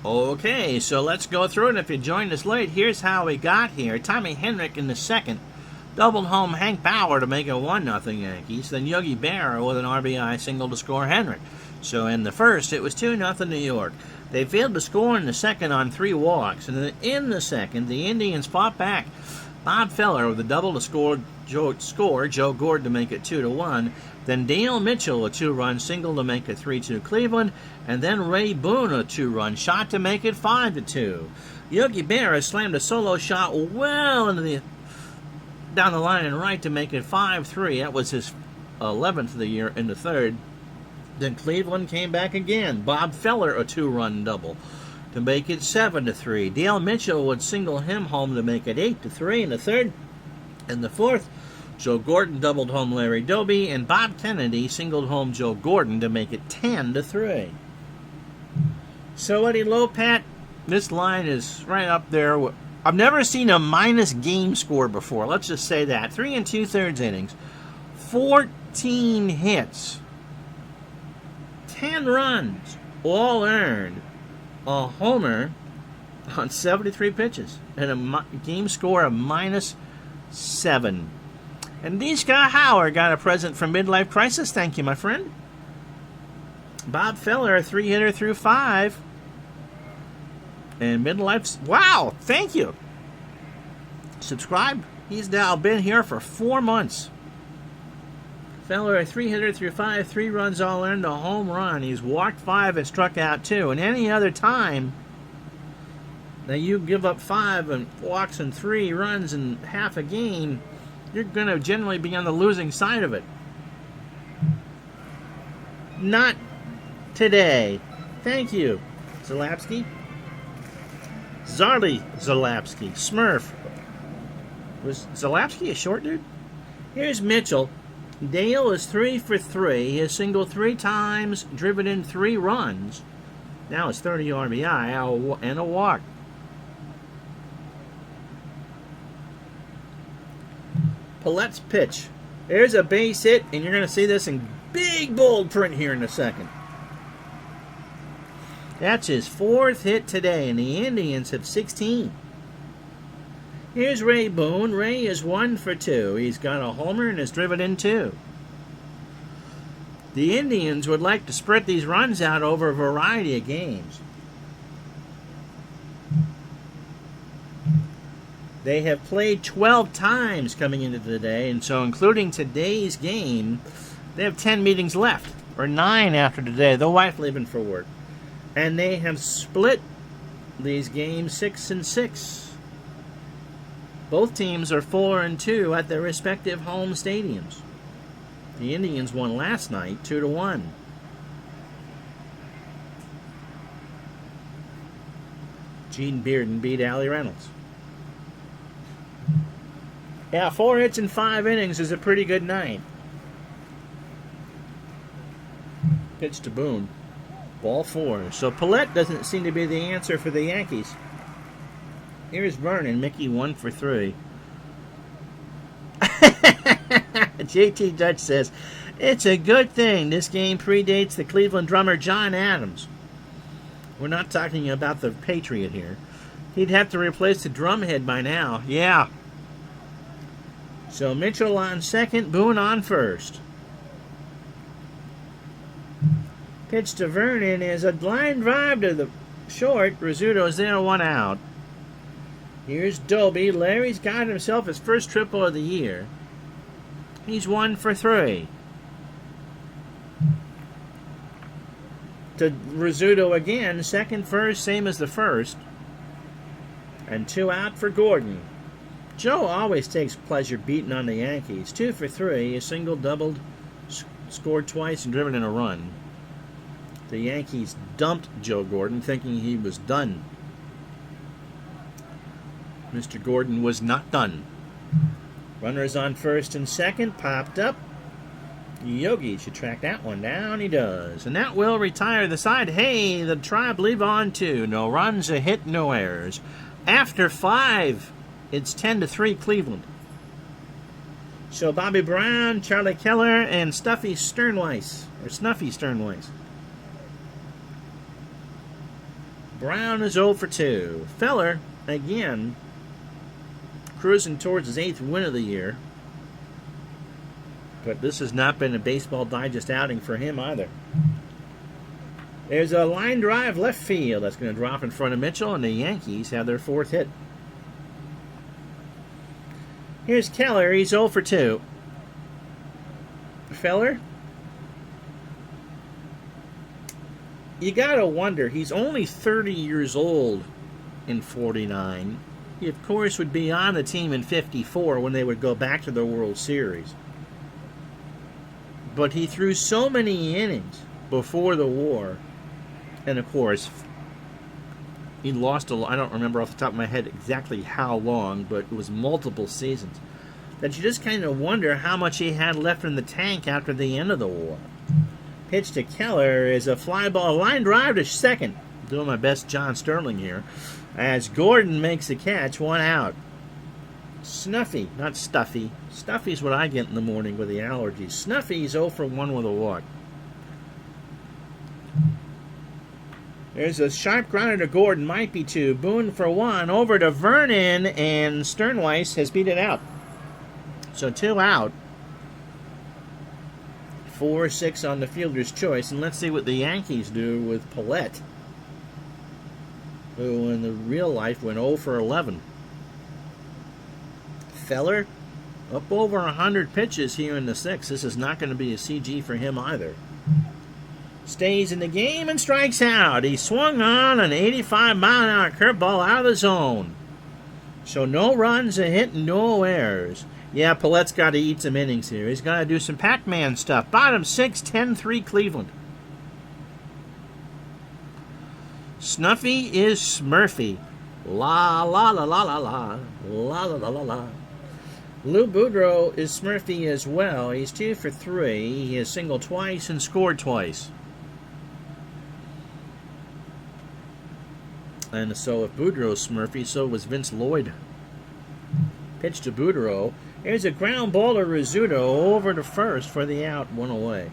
Okay, so let's go through it. If you joined us late, here's how we got here. Tommy Henrik in the 2nd. Doubled home Hank Bauer to make it 1-0 Yankees. Then Yogi Berra with an RBI single to score Henrik. So in the 1st, it was 2-0 New York. They failed to score in the 2nd on 3 walks. And then in the 2nd, the Indians fought back. Bob Feller with a double to score Joe Gordon to make it 2-1. Then Dale Mitchell a 2-run single to make it 3-2 Cleveland. And then Ray Boone a 2-run shot to make it 5-2. Yogi Berra slammed a solo shot well into down the line and right to make it 5-3. That was his 11th of the year in the 3rd. Then Cleveland came back again. Bob Feller a 2-run double to make it 7-3. Dale Mitchell would single him home to make it 8-3 in the 3rd. In the 4th, Joe Gordon doubled home Larry Doby, and Bob Kennedy singled home Joe Gordon to make it 10-3. So Eddie Lopat, this line is right up there. I've never seen a minus game score before. Let's just say that. 3 2/3 innings, 14 hits, 10 runs, all earned, a homer on 73 pitches, and a game score of -7. And D. Scott Howard got a present from Midlife Crisis. Thank you, my friend. Bob Feller, a 3-hitter through 5. And Midlife's... Wow, thank you. Subscribe. He's now been here for 4 months. Feller, a 3-hitter through 5, 3 runs all earned, a home run. He's walked 5 and struck out 2. And any other time that you give up 5 and walks and 3 runs in half a game, you're going to generally be on the losing side of it. Not today. Thank you, Zalapsky. Zalapsky. Smurf. Was Zalapsky a short dude? Here's Mitchell. Dale is 3 for 3. He has singled 3 times, driven in 3 runs. Now it's 30 RBI and a walk. Paulette's pitch. There's a base hit, and you're going to see this in big bold print here in a second. That's his 4th hit today, and the Indians have 16. Here's Ray Boone. Ray is 1 for 2. He's got a homer and has driven in 2. The Indians would like to spread these runs out over a variety of games. They have played 12 times coming into the day, and so including today's game, they have 10 meetings left, or 9 after today. The wife leaving for work. And they have split these games 6-6. Both teams are 4-2 at their respective home stadiums. The Indians won last night 2-1. Gene Bearden beat Allie Reynolds. Yeah, 4 hits in 5 innings is a pretty good night. Pitch to Boone. Ball 4. So Paulette doesn't seem to be the answer for the Yankees. Here's Vernon. Mickey 1 for 3. JT Dutch says, it's a good thing this game predates the Cleveland drummer John Adams. We're not talking about the Patriot here. He'd have to replace the drumhead by now. Yeah. So Mitchell on second, Boone on first. Pitch to Vernon is a line drive to the short. Rizzuto's there, 1 out. Here's Doby. Larry's got himself his first triple of the year. He's 1 for 3. To Rizzuto again, second, first, same as the first. And 2 out for Gordon. Joe always takes pleasure beating on the Yankees. 2 for 3, a single, doubled, scored twice, and driven in a run. The Yankees dumped Joe Gordon, thinking he was done. Mr. Gordon was not done. Runners on first and second, popped up. Yogi should track that one down. He does. And that will retire the side. Hey, the Tribe leave on 2. No runs, a hit, no errors. After 5, it's 10-3 Cleveland. So Bobby Brown, Charlie Keller, and Snuffy Sternweiss. Brown is 0 for 2. Feller, again, cruising towards his 8th win of the year. But this has not been a Baseball Digest outing for him either. There's a line drive left field that's going to drop in front of Mitchell, and the Yankees have their 4th hit. Here's Keller. He's 0 for 2. Feller, you gotta wonder, he's only 30 years old in 49. He, of course, would be on the team in 54 when they would go back to the World Series. But he threw so many innings before the war, and of course, he lost a lot. I don't remember off the top of my head exactly how long, but it was multiple seasons. That you just kind of wonder how much he had left in the tank after the end of the war. Pitch to Keller is a fly ball, line drive to second. Doing my best John Sterling here. As Gordon makes the catch, 1 out. Snuffy, not Stuffy. Stuffy's what I get in the morning with the allergies. Snuffy's 0 for 1 with a walk. There's a sharp grounder to Gordon, might be 2. Boone for 1, over to Vernon, and Sternweiss has beat it out. So 2 out. 4-6 on the fielder's choice. And let's see what the Yankees do with Paulette, who in the real life went 0 for 11. Feller, up over 100 pitches here in the 6th. This is not going to be a CG for him either. Stays in the game and strikes out. He swung on an 85-mile-an-hour curveball out of the zone. So no runs, a hit, and no errors. Yeah, Paulette's got to eat some innings here. He's got to do some Pac-Man stuff. Bottom 6, 10-3 Cleveland. Snuffy is Smurfy. La la la la la la. La la la la la. Lou Boudreau is Smurfy as well. He's 2 for 3. He has singled twice and scored twice. And so if Boudreau's Smurfy, so was Vince Lloyd. Pitch to Boudreau. Here's a ground ball to Rizzuto over to first for the out, 1 away.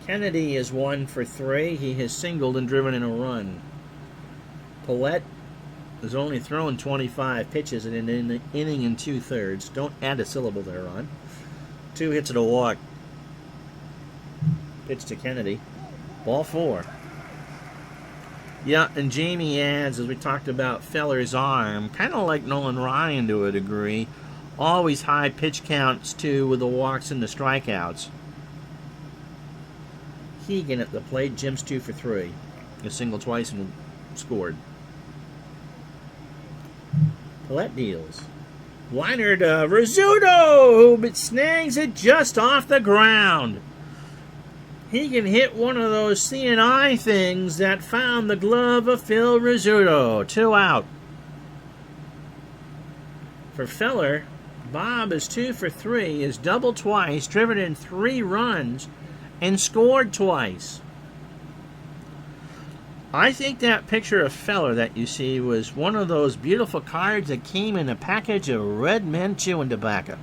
Kennedy is 1 for 3. He has singled and driven in a run. Paulette has only thrown 25 pitches in an inning and 2/3. Don't add a syllable there, Ron. 2 hits and a walk. Pitch to Kennedy. Ball 4. Yeah, and Jamie adds, as we talked about Feller's arm, kind of like Nolan Ryan to a degree, always high pitch counts too with the walks and the strikeouts. Keegan at the plate, Jim's 2 for 3. A single twice and scored. Paulette deals. Liner to Rizzuto, but snags it just off the ground. He can hit one of those CNI things that found the glove of Phil Rizzuto. 2 out. For Feller, Bob is 2 for 3, is doubled twice, driven in 3 runs, and scored twice. I think that picture of Feller that you see was one of those beautiful cards that came in a package of Red Men chewing tobacco.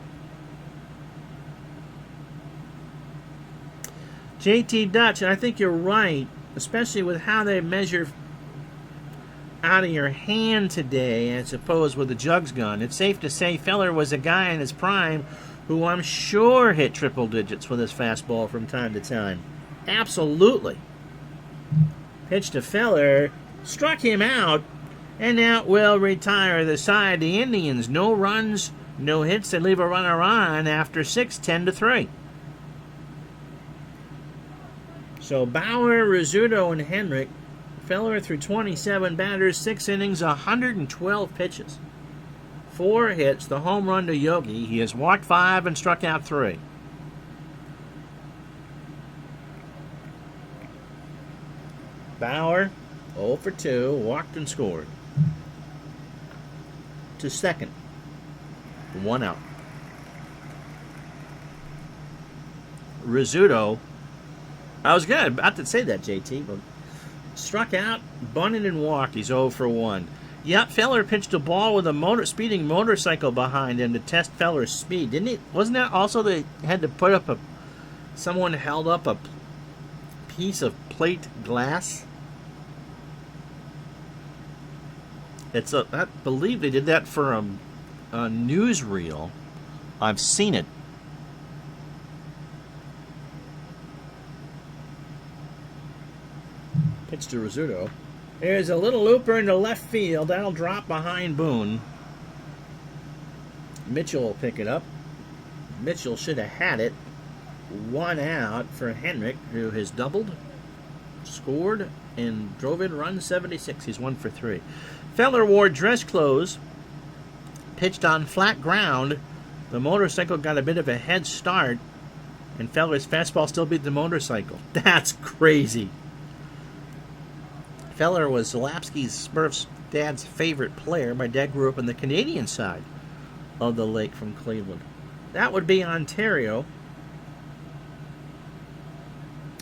JT Dutch, and I think you're right, especially with how they measure out of your hand today as opposed with a jugs gun. It's safe to say Feller was a guy in his prime who I'm sure hit triple digits with his fastball from time to time. Absolutely. Pitch to Feller, struck him out, and that will retire the side. The Indians, no runs, no hits. They leave a runner on after 6, 10-3. So Bauer, Rizzuto, and Henrik. Feller through 27 batters, 6 innings, 112 pitches. 4 hits, the home run to Yogi. He has walked 5 and struck out 3. Bauer, 0 for 2, walked and scored. To second, 1 out. Rizzuto, I was about to say that, JT, but struck out, bunted and walked. He's 0 for 1. Yep, Feller pitched a ball with a speeding motorcycle behind him to test Feller's speed, didn't he? Wasn't that also they had to put up someone held up a piece of plate glass? I believe they did that for a newsreel. I've seen it. Pitch to Rizzuto. There's a little looper into left field. That'll drop behind Boone. Mitchell will pick it up. Mitchell should have had it. 1 out for Henrik, who has doubled, scored, and drove in run 76. He's 1 for 3. Feller wore dress clothes, pitched on flat ground. The motorcycle got a bit of a head start, and Feller's fastball still beat the motorcycle. That's crazy. Feller was Zalapski's Smurf's dad's favorite player. My dad grew up on the Canadian side of the lake from Cleveland. That would be Ontario.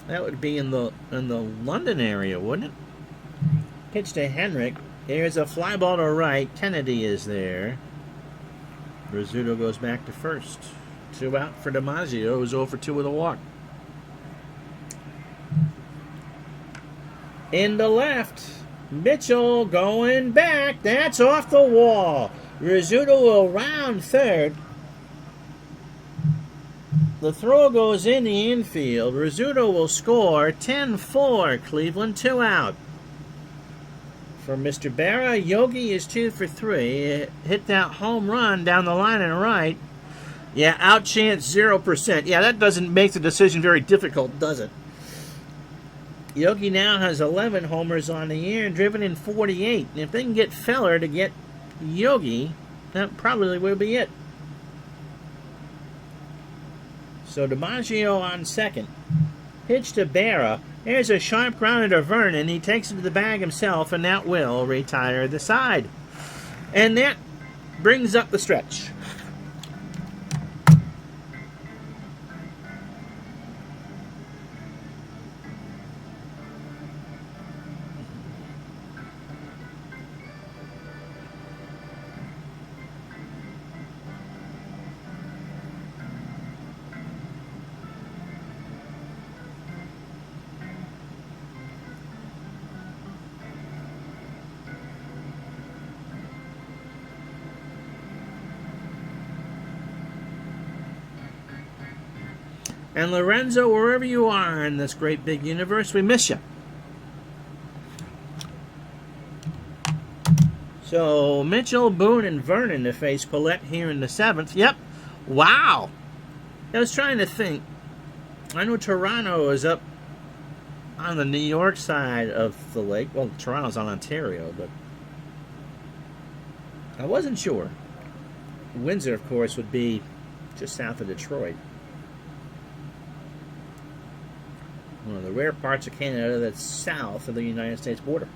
That would be in the London area, wouldn't it? Pitch to Henrik. There's a fly ball to right. Kennedy is there. Rizzuto goes back to first. 2 out for DiMaggio, who's 0 for 2 with a walk. In the left, Mitchell going back. That's off the wall. Rizzuto will round third. The throw goes in the infield. Rizzuto will score. 10-4, Cleveland, 2 out. For Mr. Berra, Yogi is 2 for 3. Hit that home run down the line and right. Yeah, out chance 0%. Yeah, that doesn't make the decision very difficult, does it? Yogi now has 11 homers on the year and driven in 48. And if they can get Feller to get Yogi, that probably will be it. So DiMaggio on second. Pitch to Berra. There's a sharp grounder to Vernon. He takes it to the bag himself, and that will retire the side. And that brings up the stretch. And Lorenzo, wherever you are in this great big universe, we miss you. So Mitchell, Boone, and Vernon to face Paulette here in the 7th. Yep. Wow. I was trying to think. I know Toronto is up on the New York side of the lake. Well, Toronto's on Ontario, but I wasn't sure. Windsor, of course, would be just south of Detroit. One of the rare parts of Canada that's south of the United States border.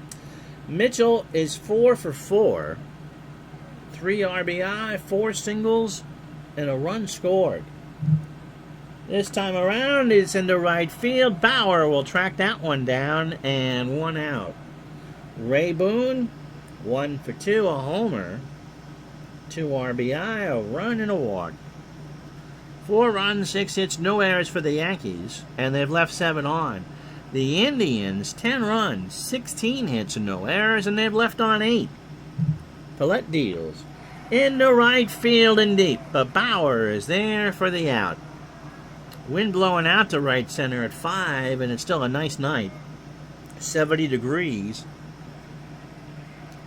Mitchell is 4 for 4. 3 RBI, 4 singles, and a run scored. This time around, it's into right field. Bauer will track that one down, and 1 out. Ray Boone, 1 for 2, a homer. 2 RBI, a run, and a walk. 4 runs, 6 hits, no errors for the Yankees, and they've left 7 on. The Indians, 10 runs, 16 hits, and no errors, and they've left on 8. Paulette deals into right field and deep, but Bauer is there for the out. Wind blowing out to right center at 5, and it's still a nice night. 70 degrees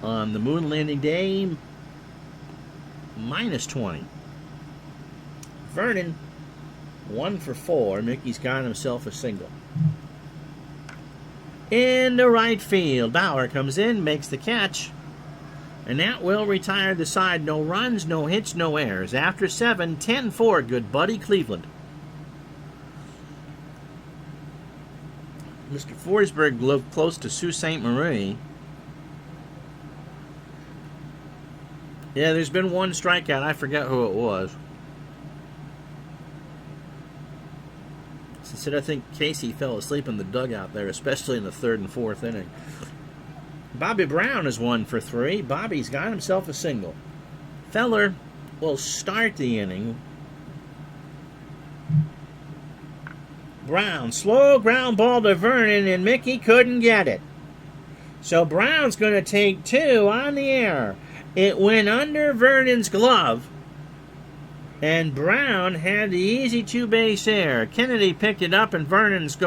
on the moon landing day, minus 20. Vernon, 1 for 4. Mickey's got himself a single. Into right field. Bauer comes in, makes the catch. And that will retire the side. No runs, no hits, no errors. After 7, 10-4. Good buddy, Cleveland. Mr. Forsberg lived close to Sault Ste. Marie. Yeah, there's been 1 strikeout. I forget who it was. Said I think Casey fell asleep in the dugout there, especially in the 3rd and 4th inning. Bobby Brown is 1 for 3. Bobby's got himself a single. Feller will start the inning. Brown, slow ground ball to Vernon, and Mickey couldn't get it. So Brown's going to take 2 on the air. It went under Vernon's glove. And Brown had the easy 2-base error. Kennedy picked it up, and Vernon's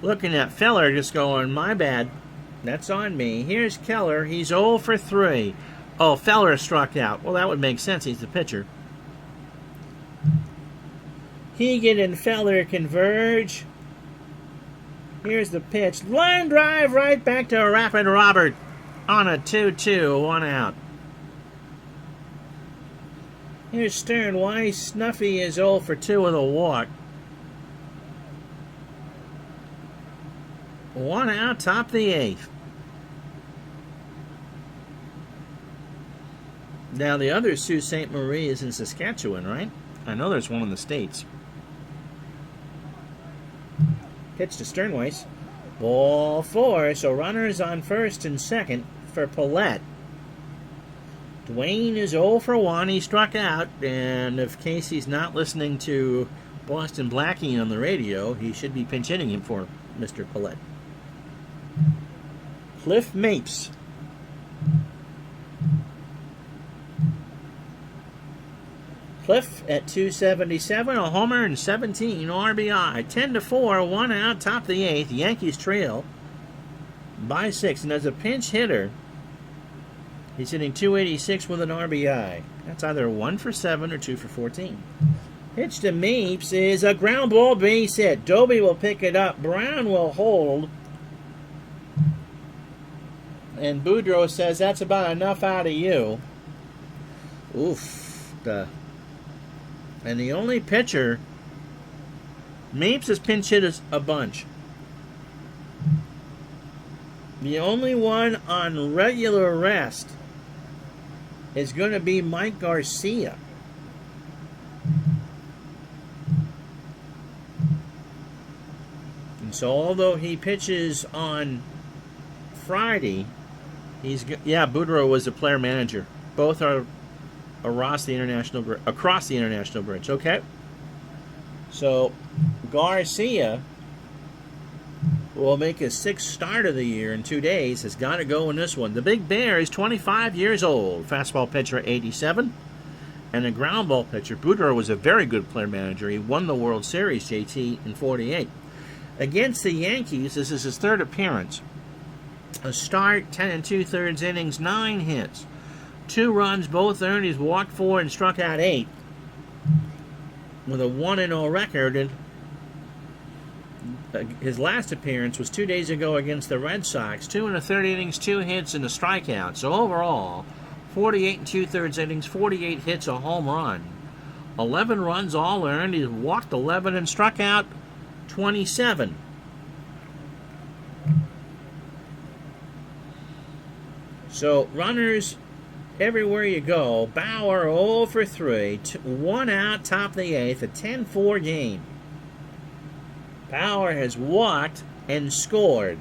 looking at Feller, just going, my bad. That's on me. Here's Keller. He's 0 for 3. Oh, Feller struck out. Well, that would make sense. He's the pitcher. Keegan and Feller converge. Here's the pitch. Line drive right back to Rapid Robert on a 2-2, 1 out. Here's Stern Weiss. Snuffy is 0 for 2 with a walk. 1 out, top of the 8th. Now, the other Sault Ste. Marie is in Saskatchewan, right? I know there's one in the States. Pitch to Sternweiss. Ball 4, so runners on 1st and 2nd for Paulette. Dwayne is 0 for 1. He struck out, and if Casey's not listening to Boston Blackie on the radio, he should be pinch hitting him for Mr. Paulette. Cliff Mapes. Cliff at 277, a homer and 17 RBI. 10-4, 1 out, top of the 8th. Yankees trail by 6, and as a pinch hitter, he's hitting 286 with an RBI. That's either 1 for 7 or 2 for 14. Pitch to Mapes is a ground ball base hit. Doby will pick it up. Brown will hold. And Boudreau says, that's about enough out of you. Oof. And the only pitcher, Mapes has pinch hit a bunch. The only one on regular rest is going to be Mike Garcia. And so although he pitches on Friday, Boudreau was the player manager. Both are across the international bridge. Okay. So Garcia will make his 6th start of the year in 2 days. Has got to go in this one. The Big Bear is 25 years old. Fastball pitcher 87. And a ground ball pitcher. Boudreau was a very good player manager. He won the World Series, JT, in 48. Against the Yankees, this is his 3rd appearance. A start, 10 2/3 innings, 9 hits. 2 runs, both earned. He's walked 4 and struck out 8. With a 1-0 record. And his last appearance was 2 days ago against the Red Sox. 2 1/3 innings, 2 hits, and a strikeout. So overall, 48 2/3 innings, 48 hits, a home run. 11 runs all earned. He's walked 11 and struck out 27. So runners everywhere you go. Bauer 0 for 3. 1 out, top of the 8th, a 10-4 game. Bauer has walked and scored.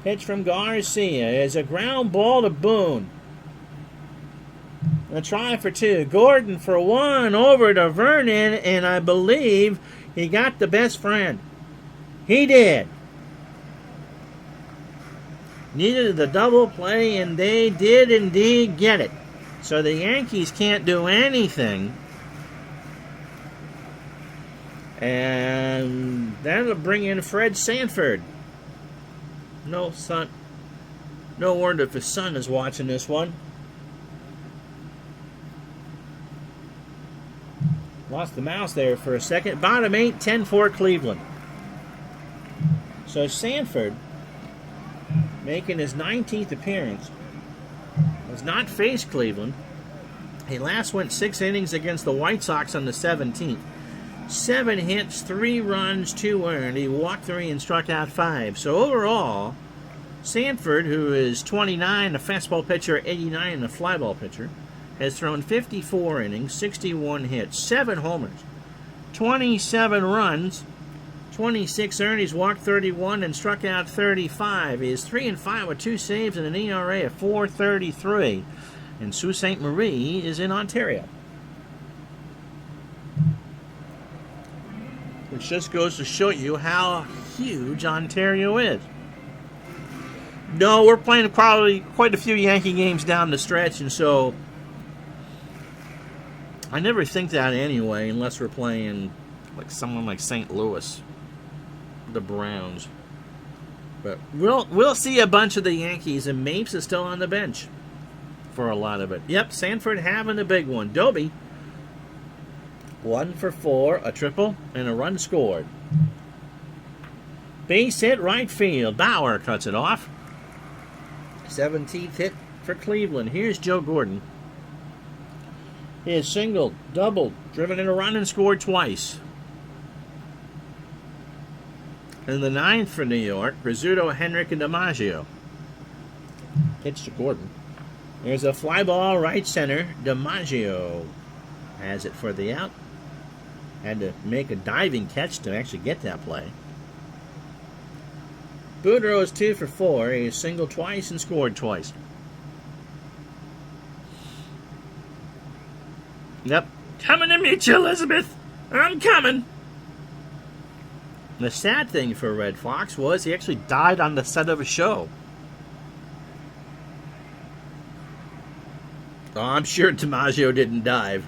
Pitch from Garcia is a ground ball to Boone. A try for 2. Gordon for 1 over to Vernon, and I believe he got the best friend. He did. Needed the double play, and they did indeed get it. So the Yankees can't do anything. And that'll bring in Fred Sanford. No word if his son is watching this one. Lost the mouse there for a second. Bottom 8, 10-4 Cleveland. So Sanford, making his 19th appearance, has not faced Cleveland. He last went 6 innings against the White Sox on the 17th. 7 hits, 3 runs, 2 earned. He walked 3 and struck out 5. So overall, Sanford, who is 29, a fastball pitcher, 89, a flyball pitcher, has thrown 54 innings, 61 hits, 7 homers, 27 runs, 26 earned. He's walked 31 and struck out 35. He is 3-5 with 2 saves and an ERA of 4.33. And Sault Ste. Marie is in Ontario. Which just goes to show you how huge Ontario is. No, we're playing probably quite a few Yankee games down the stretch, and so I never think that anyway, unless we're playing like someone like St. Louis, the Browns. But we'll see a bunch of the Yankees, and Mapes is still on the bench for a lot of it. Yep, Sanford having a big one. Doby, 1 for 4, a triple, and a run scored. Base hit right field. Bauer cuts it off. 17th hit for Cleveland. Here's Joe Gordon. He has singled, doubled, driven in a run, and scored twice. In the 9th for New York, Rizzuto, Henrik, and DiMaggio. Pitch to Gordon. There's a fly ball right center. DiMaggio has it for the out. Had to make a diving catch to actually get that play. Boudreau is 2 for 4. He singled twice and scored twice. Yep. Coming to meet you, Elizabeth. I'm coming. The sad thing for Red Fox was he actually died on the set of a show. Oh, I'm sure DiMaggio didn't dive.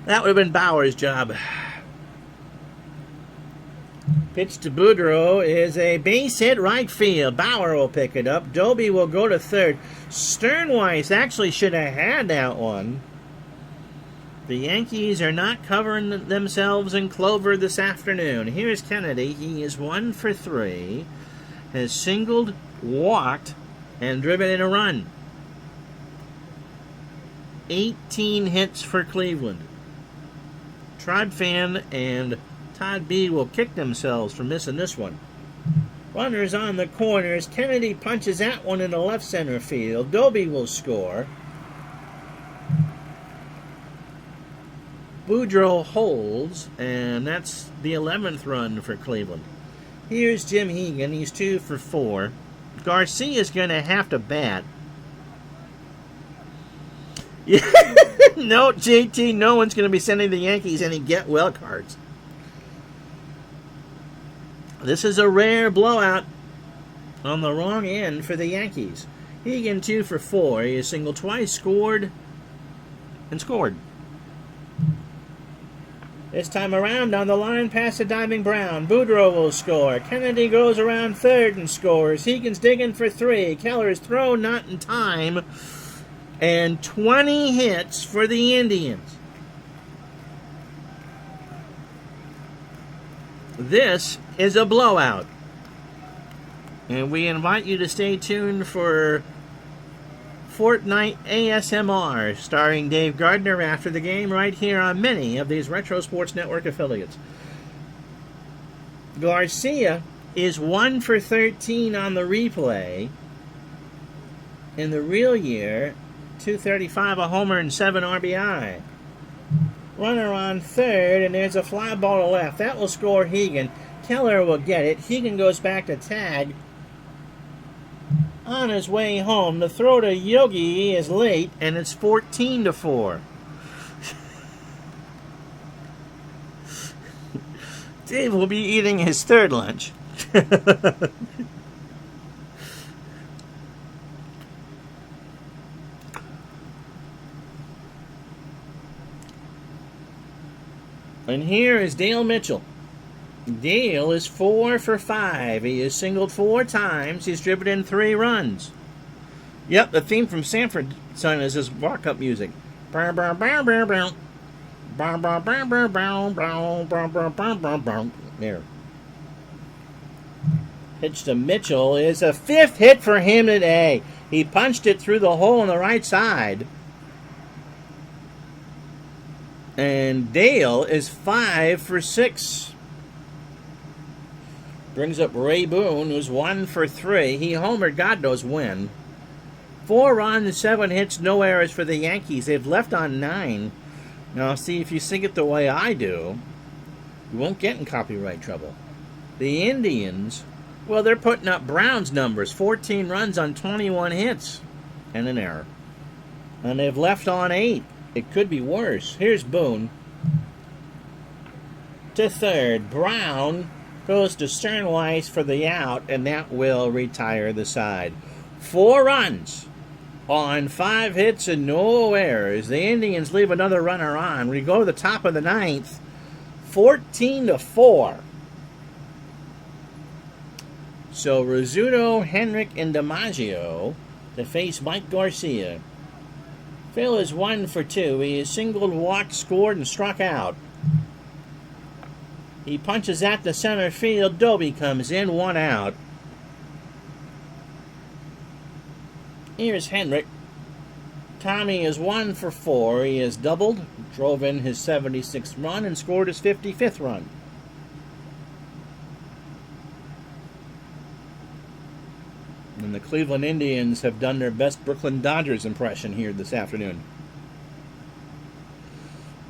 That would have been Bauer's job. Pitch to Boudreau is a base hit right field. Bauer will pick it up. Doby will go to third. Sternweiss actually should have had that one. The Yankees are not covering themselves in clover this afternoon. Here's Kennedy. He is 1 for 3. Has singled, walked, and driven in a run. 18 hits for Cleveland. Tribe Fan and Todd B will kick themselves for missing this one. Runners on the corners. Kennedy punches that one in the left center field. Doby will score. Boudreau holds, and that's the 11th run for Cleveland. Here's Jim Hegan. He's 2 for 4. Garcia's going to have to bat. No, JT, no one's going to be sending the Yankees any get-well cards. This is a rare blowout on the wrong end for the Yankees. Hegan 2 for 4. He has singled twice, scored, and scored. This time around, on the line past the diving Brown. Boudreaux will score. Kennedy goes around third and scores. Hegan's digging for 3. Keller's throw not in time. And 20 hits for the Indians. This is a blowout. And we invite you to stay tuned for Fortnite ASMR, starring Dave Gardner after the game, right here on many of these Retro Sports Network affiliates. Garcia is 1 for 13 on the replay. In the real year, 235, a homer, and 7 RBI. Runner on third, and there's a fly ball to left. That will score Hegan. Keller will get it. Hegan goes back to tag. On his way home, the throw to Yogi is late, and it's 14-4. Dave will be eating his third lunch. And here is Dale Mitchell. Dale is 4 for 5. He is singled 4 times. He's driven in 3 runs. Yep, the theme from Sanford Son is his walk-up music. There. Pitch to Mitchell is a 5th hit for him today. He punched it through the hole on the right side. And Dale is 5 for 6. Brings up Ray Boone, who's 1 for 3. He homered God knows when. 4 runs, 7 hits, no errors for the Yankees. They've left on 9. Now, see, if you sing it the way I do, you won't get in copyright trouble. The Indians, well, they're putting up Brown's numbers. 14 runs on 21 hits and an error. And they've left on 8. It could be worse. Here's Boone. To third. Brown goes to Sternweiss for the out, and that will retire the side. 4 runs on 5 hits and no errors. The Indians leave another runner on. We go to the top of the 9th, 14-4. So Rizzuto, Henrik, and DiMaggio to face Mike Garcia. Phil is 1 for 2. He is singled, walked, scored, and struck out. He punches at the center field. Doby comes in, 1 out. Here's Henrik. Tommy is 1 for 4. He has doubled, drove in his 76th run, and scored his 55th run. And the Cleveland Indians have done their best Brooklyn Dodgers impression here this afternoon.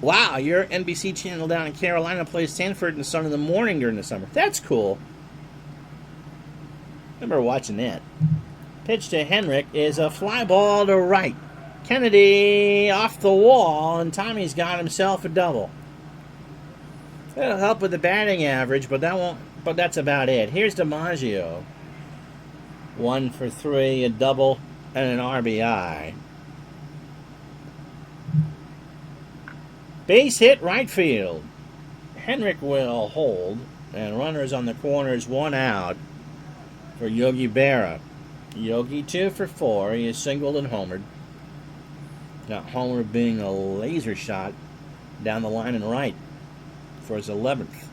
Wow, your NBC channel down in Carolina plays Sanford and Son in the morning during the summer. That's cool. Remember watching that. Pitch to Henrik is a fly ball to right. Kennedy off the wall, and Tommy's got himself a double. That'll help with the batting average, but that's about it. Here's DiMaggio. 1 for 3, a double, and an RBI. Base hit right field. Henrik will hold, and runners on the corners, 1 out for Yogi Berra. Yogi 2 for 4. He is singled and homered. Got homer being a laser shot down the line and right for his 11th.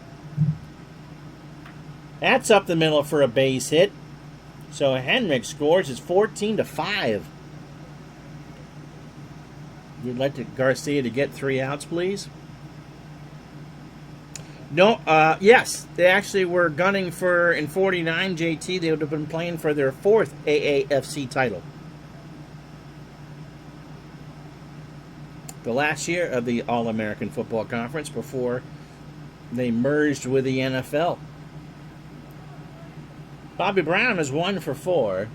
That's up the middle for a base hit. So Henrik scores. It's 14-5. You'd like Garcia to get 3 outs, please? No, yes. They actually were gunning for, in 49, JT, they would have been playing for their 4th AAFC title. The last year of the All-American Football Conference before they merged with the NFL. Bobby Brown is 1 for 4.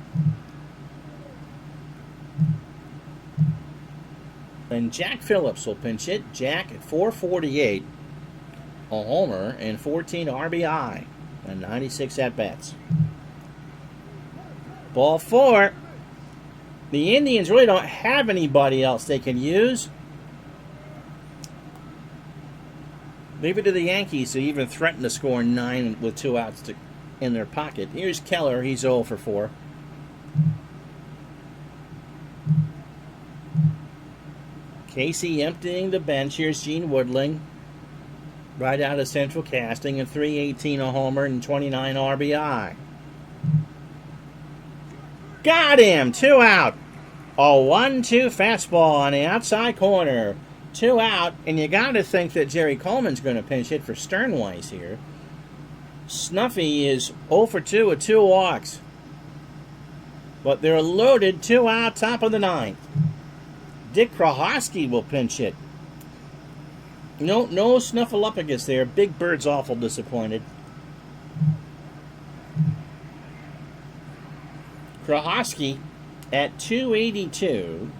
And Jack Phillips will pinch it. Jack at 448. A homer and 14 RBI and 96 at-bats. Ball 4. The Indians really don't have anybody else they can use. Leave it to the Yankees to even threaten to score 9 with 2 outs in their pocket. Here's Keller. He's 0 for 4. Casey emptying the bench. Here's Gene Woodling. Right out of Central Casting. And 318 a homer and 29 RBI. Got him! 2 out. A 1-2 fastball on the outside corner. 2 out, and you got to think that Jerry Coleman's going to pinch hit for Sternweiss here. Snuffy is 0 for 2 with 2 walks. But they're loaded, 2 out, top of the 9th. Dick Krahoski will pinch hit. No Snuffleupagus there. Big Bird's awful disappointed. Krahoski at 282,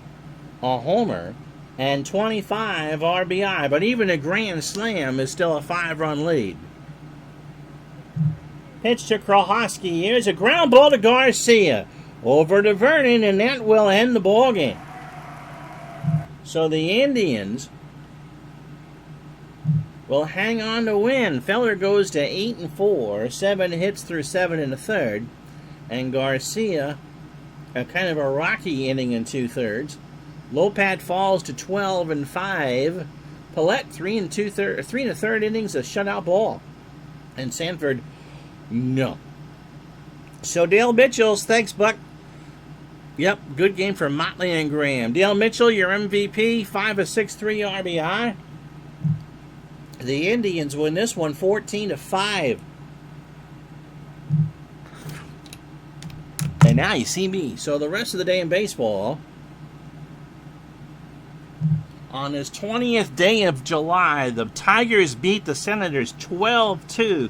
a homer, and 25 RBI. But even a grand slam is still a 5-run lead. Pitch to Krahoski. Here's a ground ball to Garcia. Over to Vernon, and that will end the ball game. So the Indians will hang on to win. Feller goes to 8-4, 7 hits through 7 1/3, and Garcia, a kind of a rocky inning in 2/3. Lopat falls to 12-5. Paulette 3 1/3 innings, a shutout ball, and Sanford no. So Dale Mitchell's, thanks Buck. Yep, good game for Motley and Graham. Dale Mitchell, your MVP, 5 of 6, 3 RBI. The Indians win this one 14-5. And now you see me. So the rest of the day in baseball, on this 20th day of July, the Tigers beat the Senators 12-2.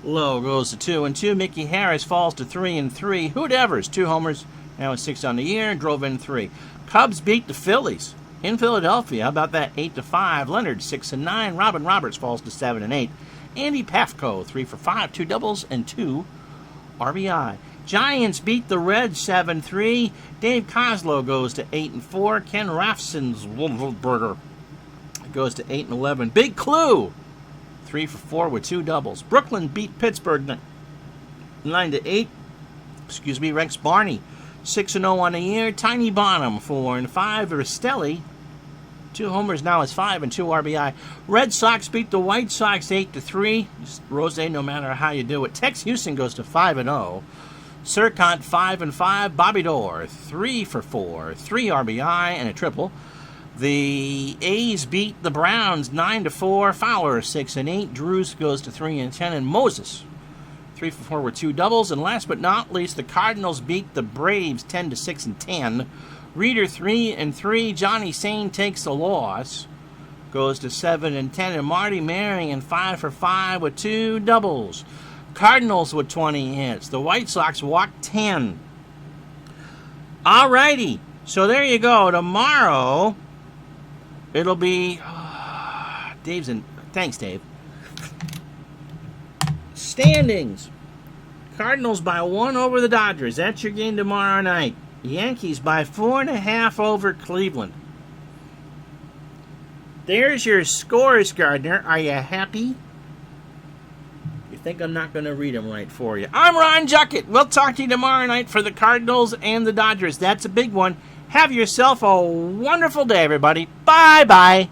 Low goes to 2-2. Mickey Harris falls to 3-3. Hoot Evers, 2 homers, now with 6 on the year, drove in 3. Cubs beat the Phillies in Philadelphia. How about that? 8-5. Leonard 6-9. Robin Roberts falls to 7-8. Andy Pafko 3 for 5, 2 doubles and 2 RBI. Giants beat the Reds 7-3. Dave Kozlow goes to 8-4. Ken Raffensperger goes to 8-11. Big Clue 3 for 4 with 2 doubles. Brooklyn beat Pittsburgh 9-8. Rex Barney 6-0 on the year. Tiny Bonham 4-5. Rastelli 2 homers, now is 5 and 2 RBI. Red Sox beat the White Sox 8-3. Rose, no matter how you do it. Tex Houston goes to 5-0. Serkant 5-5. Bobby Dorr 3 for 4, 3 RBI and a triple. The A's beat the Browns 9-4. Fowler 6-8. Drews goes to 3-10, and Moses 3 for 4 with 2 doubles. And last but not least, the Cardinals beat the Braves 10-6 and 10. Reader 3-3. Johnny Sane takes the loss, goes to 7-10, and Marty Marion 5 for 5 with 2 doubles. Cardinals with 20 hits. The White Sox walked 10. Alrighty, so there you go. Tomorrow it'll be Dave's in. Thanks, Dave. Standings: Cardinals by 1 over the Dodgers. That's your game tomorrow night. Yankees by 4.5 over Cleveland. There's your scores, Gardner. Are you happy? You think I'm not going to read them right for you. I'm Ron Juckett. We'll talk to you tomorrow night for the Cardinals and the Dodgers. That's a big one. Have yourself a wonderful day, everybody. Bye-bye.